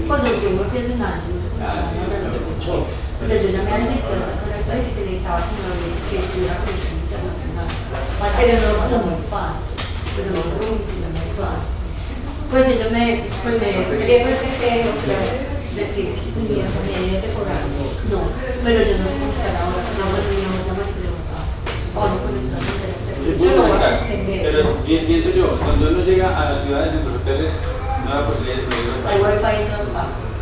cuando yo me fui hace un año, no sé cómo estaba hablando de mucho, pero yo llamé a decir que iba a sacar el país y que necesitaba que tuviera conexión internacional. Pero no fue muy fácil, pero no fue muy fácil. Pues ellos me decir, no, pero yo no sé cómo estar ahora, no, bueno, mi amor, llama que le votaba. Pero pienso yo, cuando uno llega a las ciudades en los hoteles, no hay posibilidad de tener hay wifi en todas partes.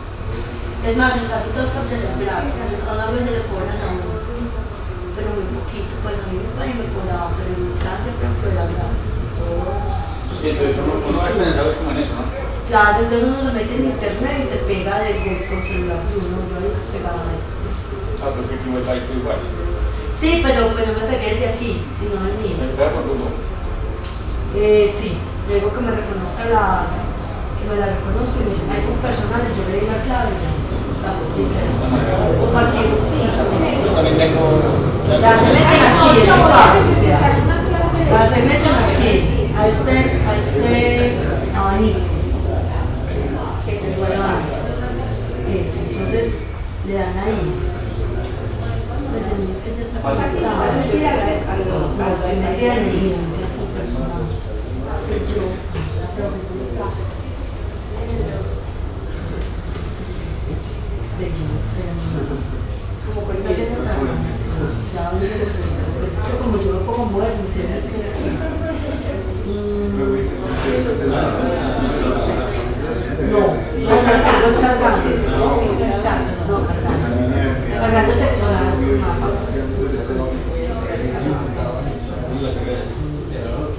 Es más, en casi todas partes es grave. A una vez le cobran a uno, pero muy poquito. Pues a mí en España me cobraban, pero en Francia, por ejemplo, era gratis. Sí, entonces uno va esperanzado como en eso, ¿no? Claro, entonces uno se mete en internet y se pega con celular de uno. Yo ahí se pegaba a esto. Ah, pero que aquí wifi es igual. Sí, pero no me pegué el de aquí, sino el mío. ¿Me pega por uno? Sí, luego que me reconozca que me la reconozco y me dicen iPhone personal y yo le di la clave y ya. O cualquier, sí. Yo también tengo... Ya se meten aquí, es muy fácil, ya se meten aquí, a este abanico que se puede dar. Eso, entonces le dan ahí. Pues el mío es que ya está conectado. No, se mete en el iPhone personal. Como cuesta que no tan ya hablé de los pues es que como yo lo pongo bueno y se ve que no cargando es cargando no cargando seccionadas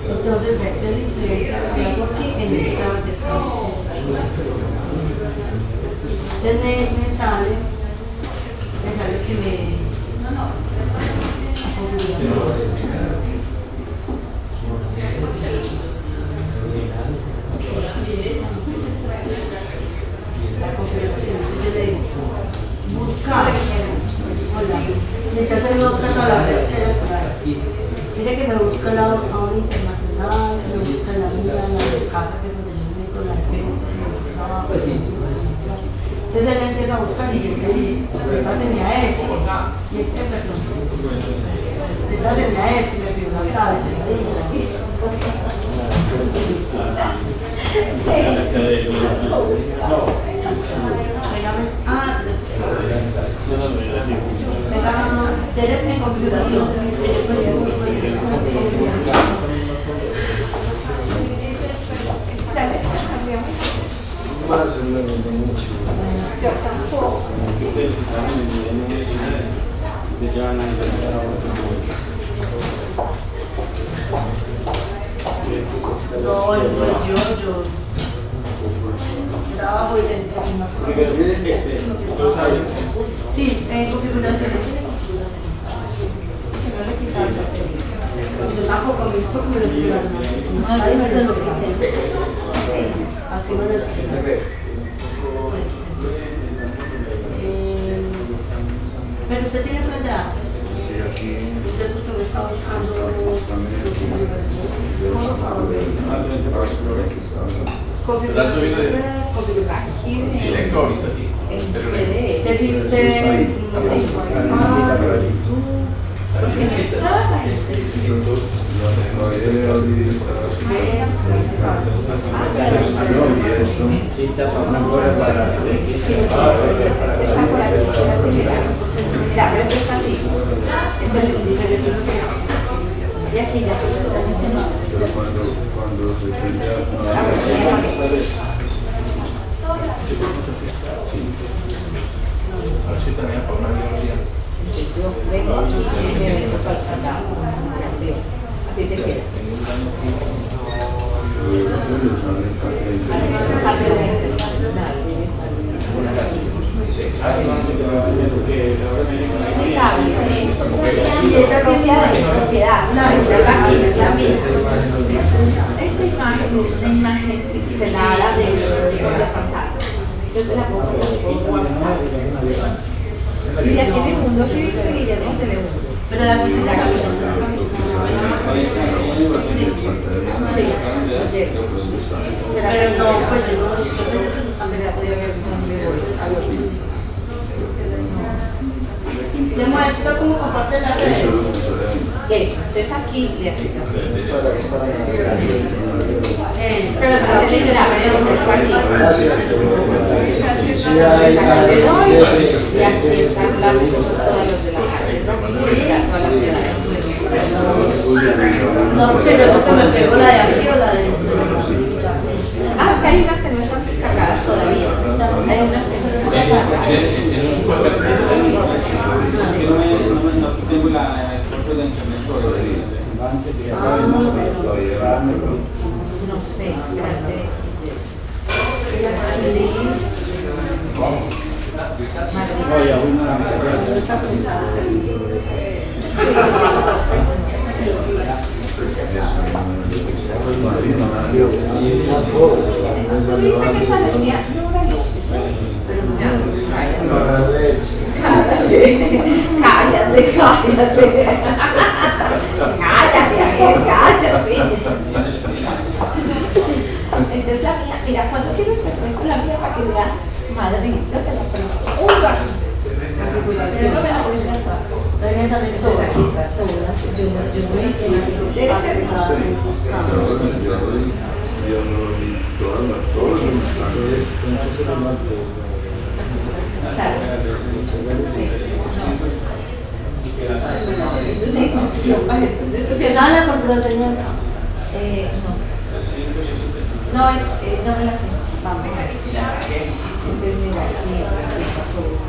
entonces vector influencia algo aquí en esta entonces me sale que me la configuración yo le digo buscar hola y entonces me busca todas las veces que hay por ahí dice que me busca la obra internacional me busca la mía, la de casa que es donde yo me digo la de entonces él empieza a buscar y yo le digo, pásenme a eso. Y perdón, pásenme a eso y me pidió una clave, se la dije. Pégame en configuración. Más una mucho. Yo tampoco. No, pues yo trabajo y sí, en configuración. Yo tampoco me porque me lo tiraron. Así me lo tiraron. Pero usted tiene plan de datos. Sí, aquí. Usted porque me está buscando te dice y aquí ya cuando se A ver si también para una biología. Yo vengo aquí y me vengo para el trabajo, así te queda. Parte de la internacional, debe salir. la puedo pasar por WhatsApp. Y aquí en el mundo sí viste Guillermo Telemundo. Pero de aquí se la salió. Sí, ayer. Pero no, pues yo no, desde que sus amigas podía ver Le muestro cómo comparte la red. Eso, entonces aquí le haces así. Pero entonces le dice la red, está aquí. Y aquí están las cosas todas los de la calle, todas las ciudades. No, pero yo que me pego la de aquí o la de Es que hay unas que no están descargadas todavía. Hay unas que no están descargadas. No tengo el curso de internet por No sé, espérate. ¿Tuviste que esa decía? Cállate. Entonces la mía, mira, ¿cuánto quieres que preste la mía para que veas? Madre, yo te la presto. ¡Un ratito! Pero no me la puedes gastar. Entonces aquí está toda. Yo no he visto nada. Debe ser ¿Se sabe la contraseña? no me la sé. Entonces mira, aquí está todo.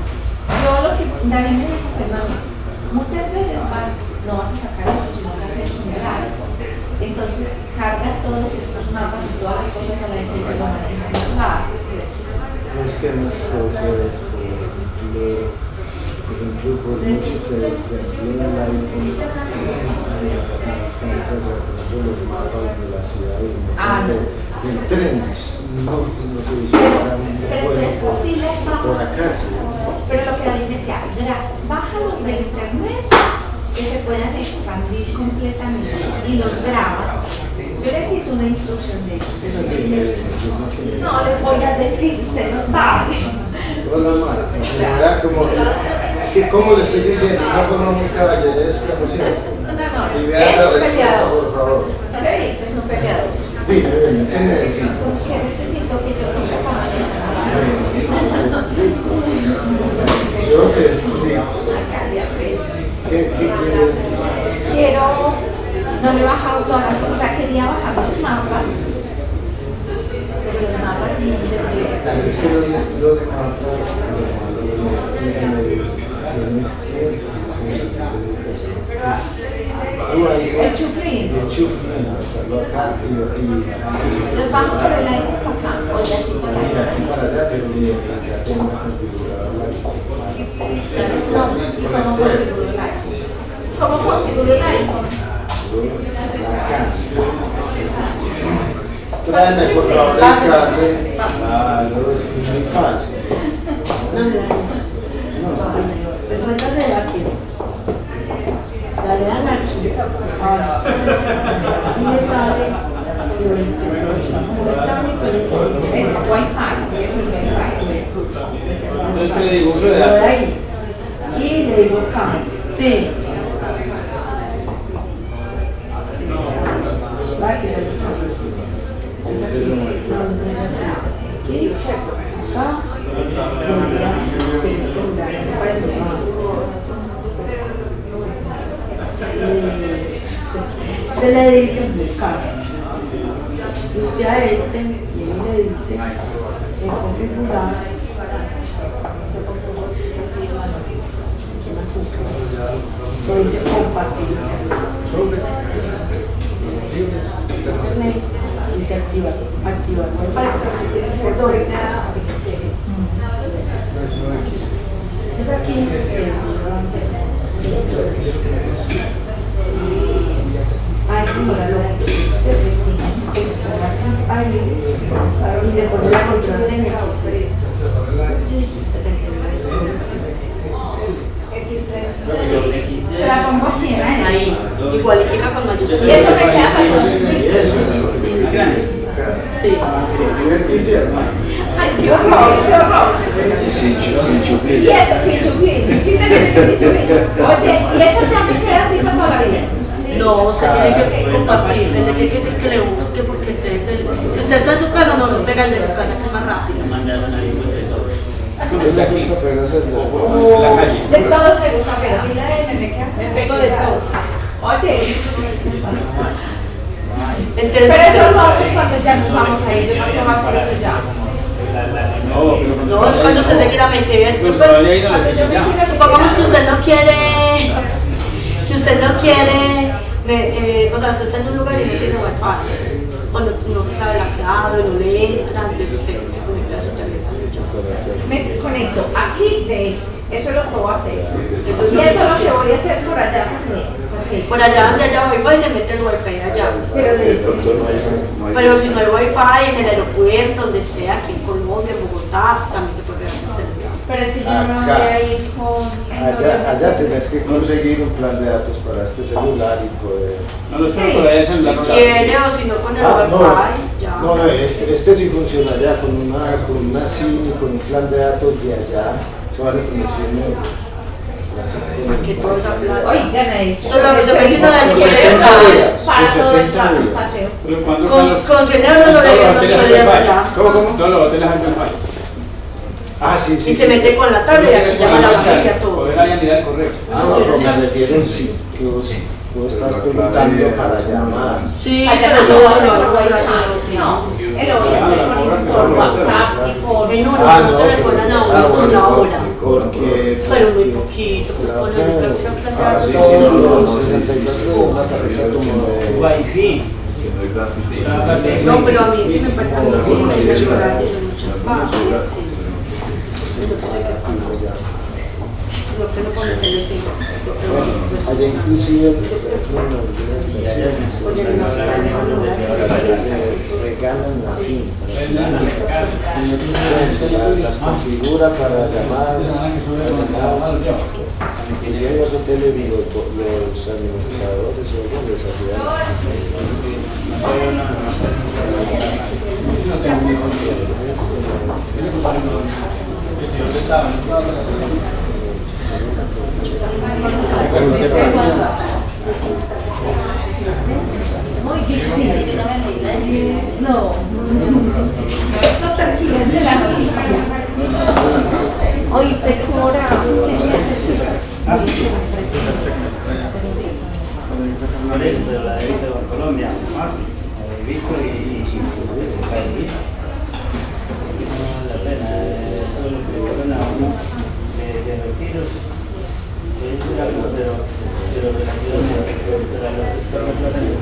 Yo lo que David me dijo fue, mami, muchas veces no vas a sacar esto, sino que hacer un live. Entonces carga todos estos mapas y todas las cosas a la gente de la manera más fácil. Es que no es cosas, por ejemplo, por mucho que emplea el iPhone, las casas, los mapas de la ciudad y el tren, no se visualiza Pero sí les vamos. por acá, sí. Pero lo que David me decía, bájalos de internet que se puedan expandir completamente y los grabas. Yo necesito una instrucción de esto. No les voy a decir, usted no sabe. Hola, Marta. ¿Cómo le estoy diciendo? Es una forma muy caballeresca, ¿no es cierto? No. Y vea esa respuesta, por favor. Se viste, es un peleador. Dime, ¿qué necesitas? ¿Qué necesito que yo no sepa más de esta? Yo te explico. ¿Qué quieres decir? Quiero, no le he bajado todas las cosas, o sea, quería bajar los mapas, pero los mapas desde... Es que los mapas, tienes que... El chuflín. Hacerlo acá y Los bajo por el iPhone para acá, o de aquí para allá. de aquí para allá, pero ya tengo configurado la ¿Y cómo configuro el iPhone? ¿Cómo configuro el iPhone? Tráeme por favor el cable. Claro, es muy fácil. Pero métase de aquí. Dale a aquí. Ahora. Y me sale. Es Wi-Fi. Entonces, ¿qué le digo? Uso de Ahora ahí. Y le digo cambio. Sí. Usted le dice buscar. Usted a este y él le dice configurar. Le dice compartir. Internet y se activa Wi-Fi porque si tienes foto es aquí ignóralo ahí y le pone la contraseña Se la pongo aquí, ¿no? Ahí, igualitica con Y mayúsculas. eso me queda para los Sí. Ay, qué horror, qué horror. Y eso, sin chuflín. ¿Qué se dice sin chuflín? Oye, y eso ya me queda así para toda la vida. No, usted tiene que compartir, le tiene que decir que le busque porque entonces, si usted está en su casa, no lo pega el de su casa que es más rápido. ¿Les gusta pegarse el De todos me gusta pegar. Me pego de todos. Oye. Entonces, Pero eso lo hago cuando ya nos vamos a ir. Yo no puedo hacer eso ya. no, es cuando usted se quiera meter. Pero Pues, todavía ahí no les enseñamos. supongamos que usted no quiere, o sea, usted está en un lugar y no tiene wifi, o no se sabe la clave, no le entra, entonces usted se conecta a su teléfono y ya. Me conecto aquí de este. Eso es lo que voy a hacer. Y eso es lo que voy a hacer por allá también. Okay. Por allá donde haya wifi se mete el wifi allá. Pero de este. Pero si no hay wifi en el aeropuerto, donde esté, aquí en Colombia, en Bogotá, también se puede ver en el celular. Pero es que yo no me voy a ir con... Allá tenés que conseguir un plan de datos para este celular y poder... No los tengo por ahí el celular. Si quiere o si no con el wifi, ya. No, este sí funciona allá con una SIM y con un plan de datos de allá que vale como 100 euros. Que todo esa plata. Oigan, esto. Solo que se me quita de Con 70 días. Para Con todo el 70 días. paseo. Con 100 euros lo deben 8 días allá. ¿Cómo? Todos los hoteles hay wifi. Ah, sí. Y se mete con la tablet y aquí llama la familia todo. Poder ahí mirar el correo. No, me refiero si que vos estás preguntando para llamar. Sí, Allá pero no lo no, voy a no, hacer. No, él lo voy a hacer por WhatsApp y por... en uno no te le cobran a uno por la hora. Porque... Pero muy poquito, pues Claro, ponerle claro. Sí, no, 64 una tarjeta como de... Wi-Fi. no, pero a mí sí me parece, a mí sí me dice llorar que son muchas bases. Sí. Lo que no pone teléfono. Allá inclusive regalan así, las configura para llamadas, inclusive en los hoteles los administradores o algo les Muy distinto. No. No tergiverse la noticia. Oíste, Cora, ¿qué necesita? Pero la de Víctor en Colombia. Víctor y no vale la pena. Todo lo que le ponen a uno de retiros. Es algo, pero relativamente para los que están hablando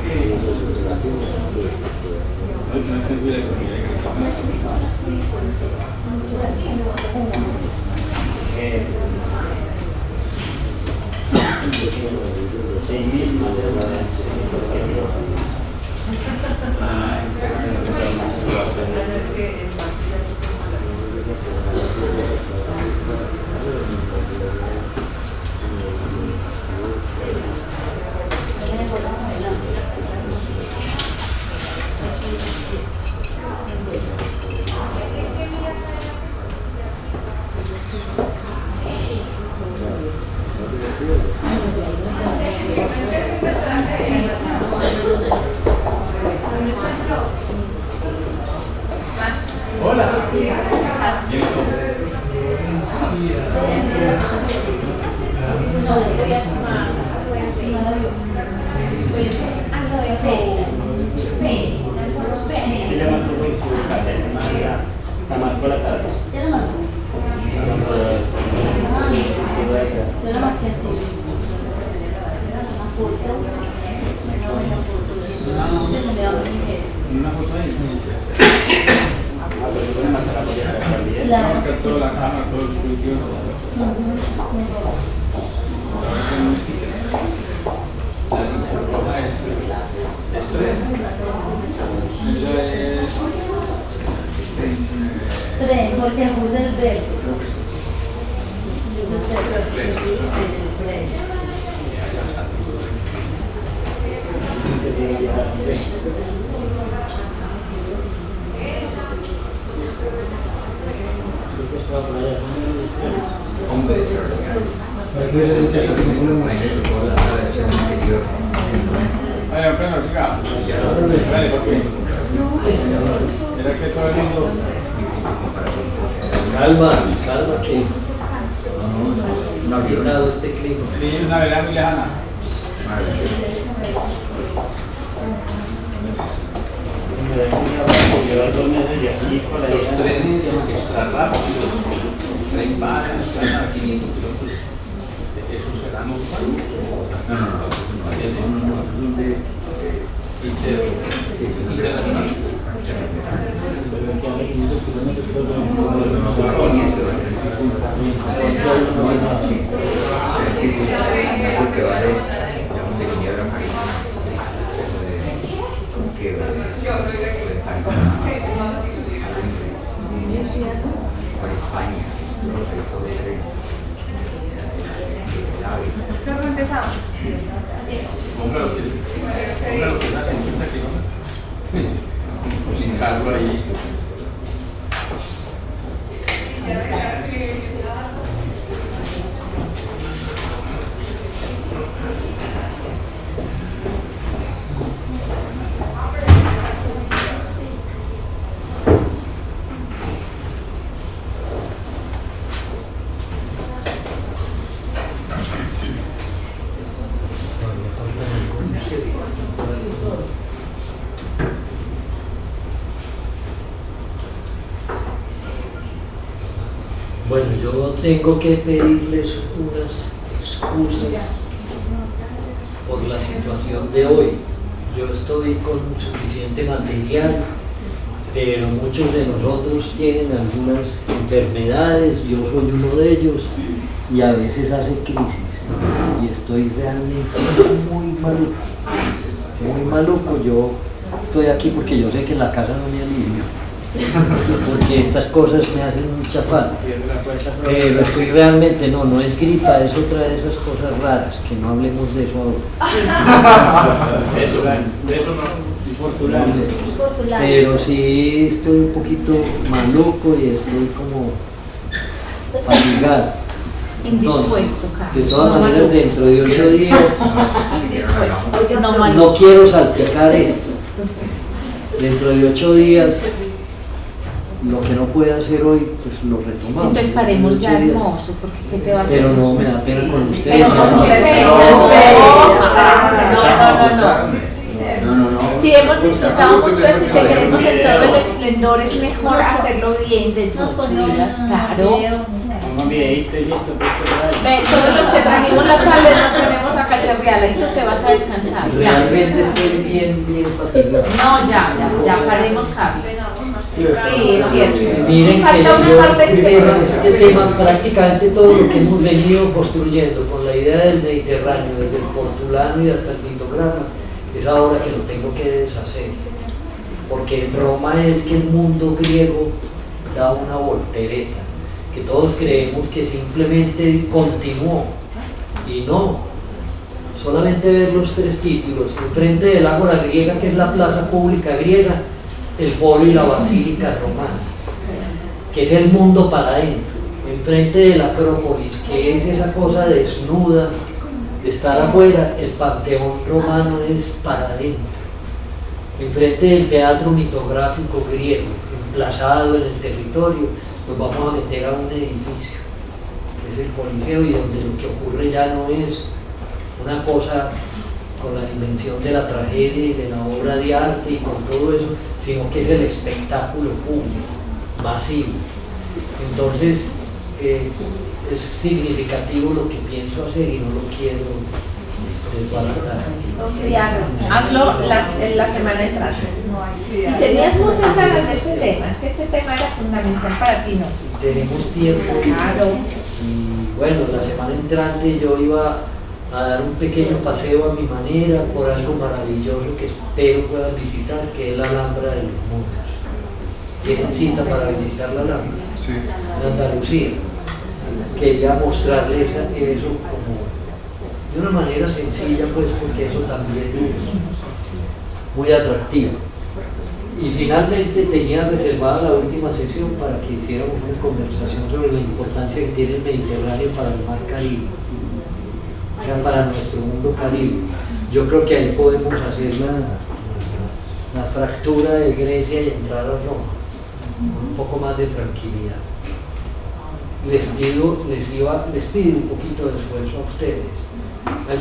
Tren, porque puse el verbo. Ay, apenas, diga. Dale, ¿por qué? Era que todo el mundo. Calma, que no ha quitado este clima. Sí, una velada muy lejana. Llevar 2 meses de aquí por ahí. Los trenes extra rápidos, tren para, están a 500 kilómetros. ¿Eso será normal? No, de internacional. Que va de Ginebra a París, como que de París a España, Creo que empezamos. Póngalo que es a 50 kilómetros. Sin cargo ahí. Bueno, yo tengo que pedirles unas excusas por la situación de hoy. Yo estoy con suficiente material, pero muchos de nosotros tienen algunas enfermedades, yo soy uno de ellos, y a veces hace crisis. Y estoy realmente muy maluco. Yo estoy aquí porque yo sé que en la casa no me alivio, porque estas cosas me hacen mucha falta. Pero estoy realmente, no es gripa, es otra de esas cosas raras, que no hablemos de eso ahora. Eso no. Pero sí estoy un poquito maluco y estoy como fatigado. Indispuesto, De Carlos. todas maneras, dentro de 8 días Indispuesto. no quiero salpicar esto. Dentro de 8 días, lo que no pueda hacer hoy, pues lo retomamos. Entonces paremos ya, 8 días. hermoso, porque ¿qué te va a hacer? Pero no me da pena con ustedes. Pero ¿no? no, si hemos disfrutado mucho esto y te queremos en todo el esplendor, es mejor hacerlo bien dentro de 8 días, claro. Un videito y listo, pues, Ve, todos los que trajimos la tarde nos ponemos a cacharrearla y tú te vas a descansar. Ya. Realmente estoy bien fatigado. No, ya paremos, Carlos. Sí, es cierto. Miren que Falta una yo parte este tema, prácticamente todo lo que hemos venido construyendo con la idea del Mediterráneo, desde el portulano y hasta el pictograma, es ahora que lo tengo que deshacer. Porque en Roma es que el mundo griego da una voltereta, que todos creemos que simplemente continuó, y no. Solamente ver los 3 títulos, enfrente del ágora griega, que es la plaza pública griega, el foro y la basílica romana, que es el mundo para adentro, enfrente de la Acrópolis, que es esa cosa desnuda de estar afuera, el Panteón romano es para adentro, enfrente del teatro mitográfico griego, emplazado en el territorio, nos vamos a meter a un edificio, que es el Coliseo, y donde lo que ocurre ya no es una cosa con la dimensión de la tragedia y de la obra de arte y con todo eso, sino que es el espectáculo público, masivo. Entonces, es significativo lo que pienso hacer y no lo quiero desbaratar. Hazlo la semana entrante. Y tenías muchas ganas de este tema, es que este tema era fundamental para ti, ¿no? Tenemos tiempo. Claro. Y bueno, la semana entrante yo iba a dar un pequeño paseo a mi manera por algo maravilloso que espero puedan visitar, que es la Alhambra de los Montes. tienen cita para visitar la lámpara Sí. en Andalucía. Quería mostrarles eso como de una manera sencilla, pues, porque eso también es muy atractivo. Y finalmente tenía reservada la última sesión para que hiciéramos una conversación sobre la importancia que tiene el Mediterráneo para el mar Caribe, o sea, para nuestro mundo Caribe. Yo creo que ahí podemos hacer la fractura de Grecia y entrar a Roma con un poco más de tranquilidad. Les pido un poquito de esfuerzo a ustedes.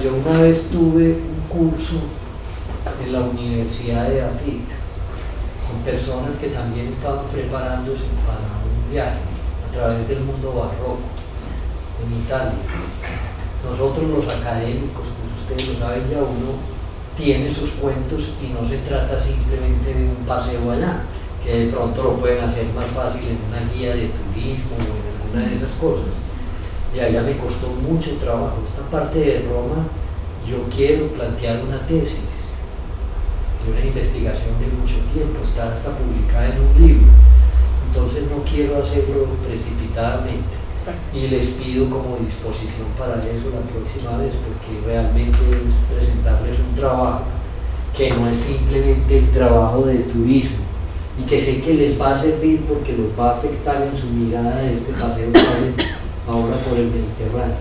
Yo una vez tuve un curso en la Universidad de Afit con personas que también estaban preparándose para un viaje a través del mundo barroco en Italia. Nosotros los académicos, pues ustedes lo saben ya, uno tiene sus cuentos y no se trata simplemente de un paseo allá, que de pronto lo pueden hacer más fácil en una guía de turismo o en alguna de esas cosas. Y allá me costó mucho trabajo. Esta parte de Roma, yo quiero plantear una tesis, una investigación de mucho tiempo, está hasta publicada en un libro, entonces no quiero hacerlo precipitadamente y les pido como disposición para eso la próxima vez, porque realmente es presentarles un trabajo que no es simplemente el trabajo de turismo y que sé que les va a servir porque los va a afectar en su mirada de este paseo que hacen ahora por el Mediterráneo.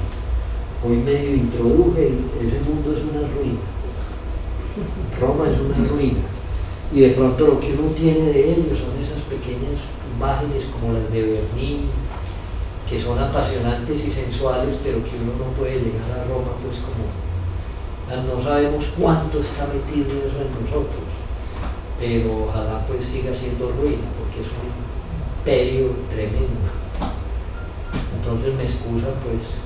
Hoy medio introduje, ese mundo es una ruina. Roma es una ruina y de pronto lo que uno tiene de ellos son esas pequeñas imágenes como las de Bernini, que son apasionantes y sensuales, pero que uno no puede llegar a Roma, pues como no sabemos cuánto está metido eso en nosotros, pero ojalá pues siga siendo ruina porque es un imperio tremendo. Entonces me excusan pues.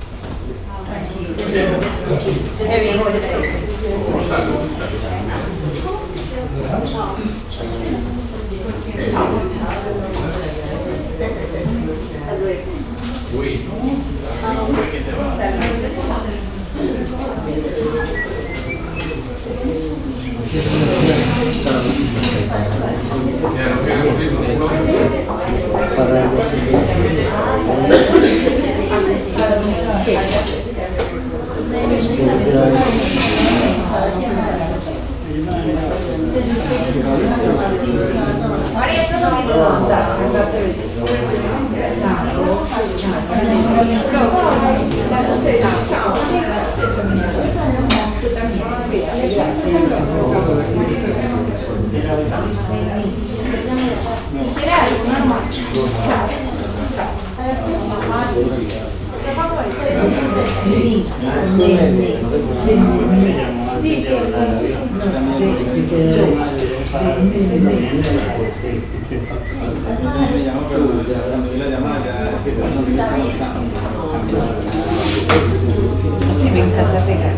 Sí, me encanta pegar.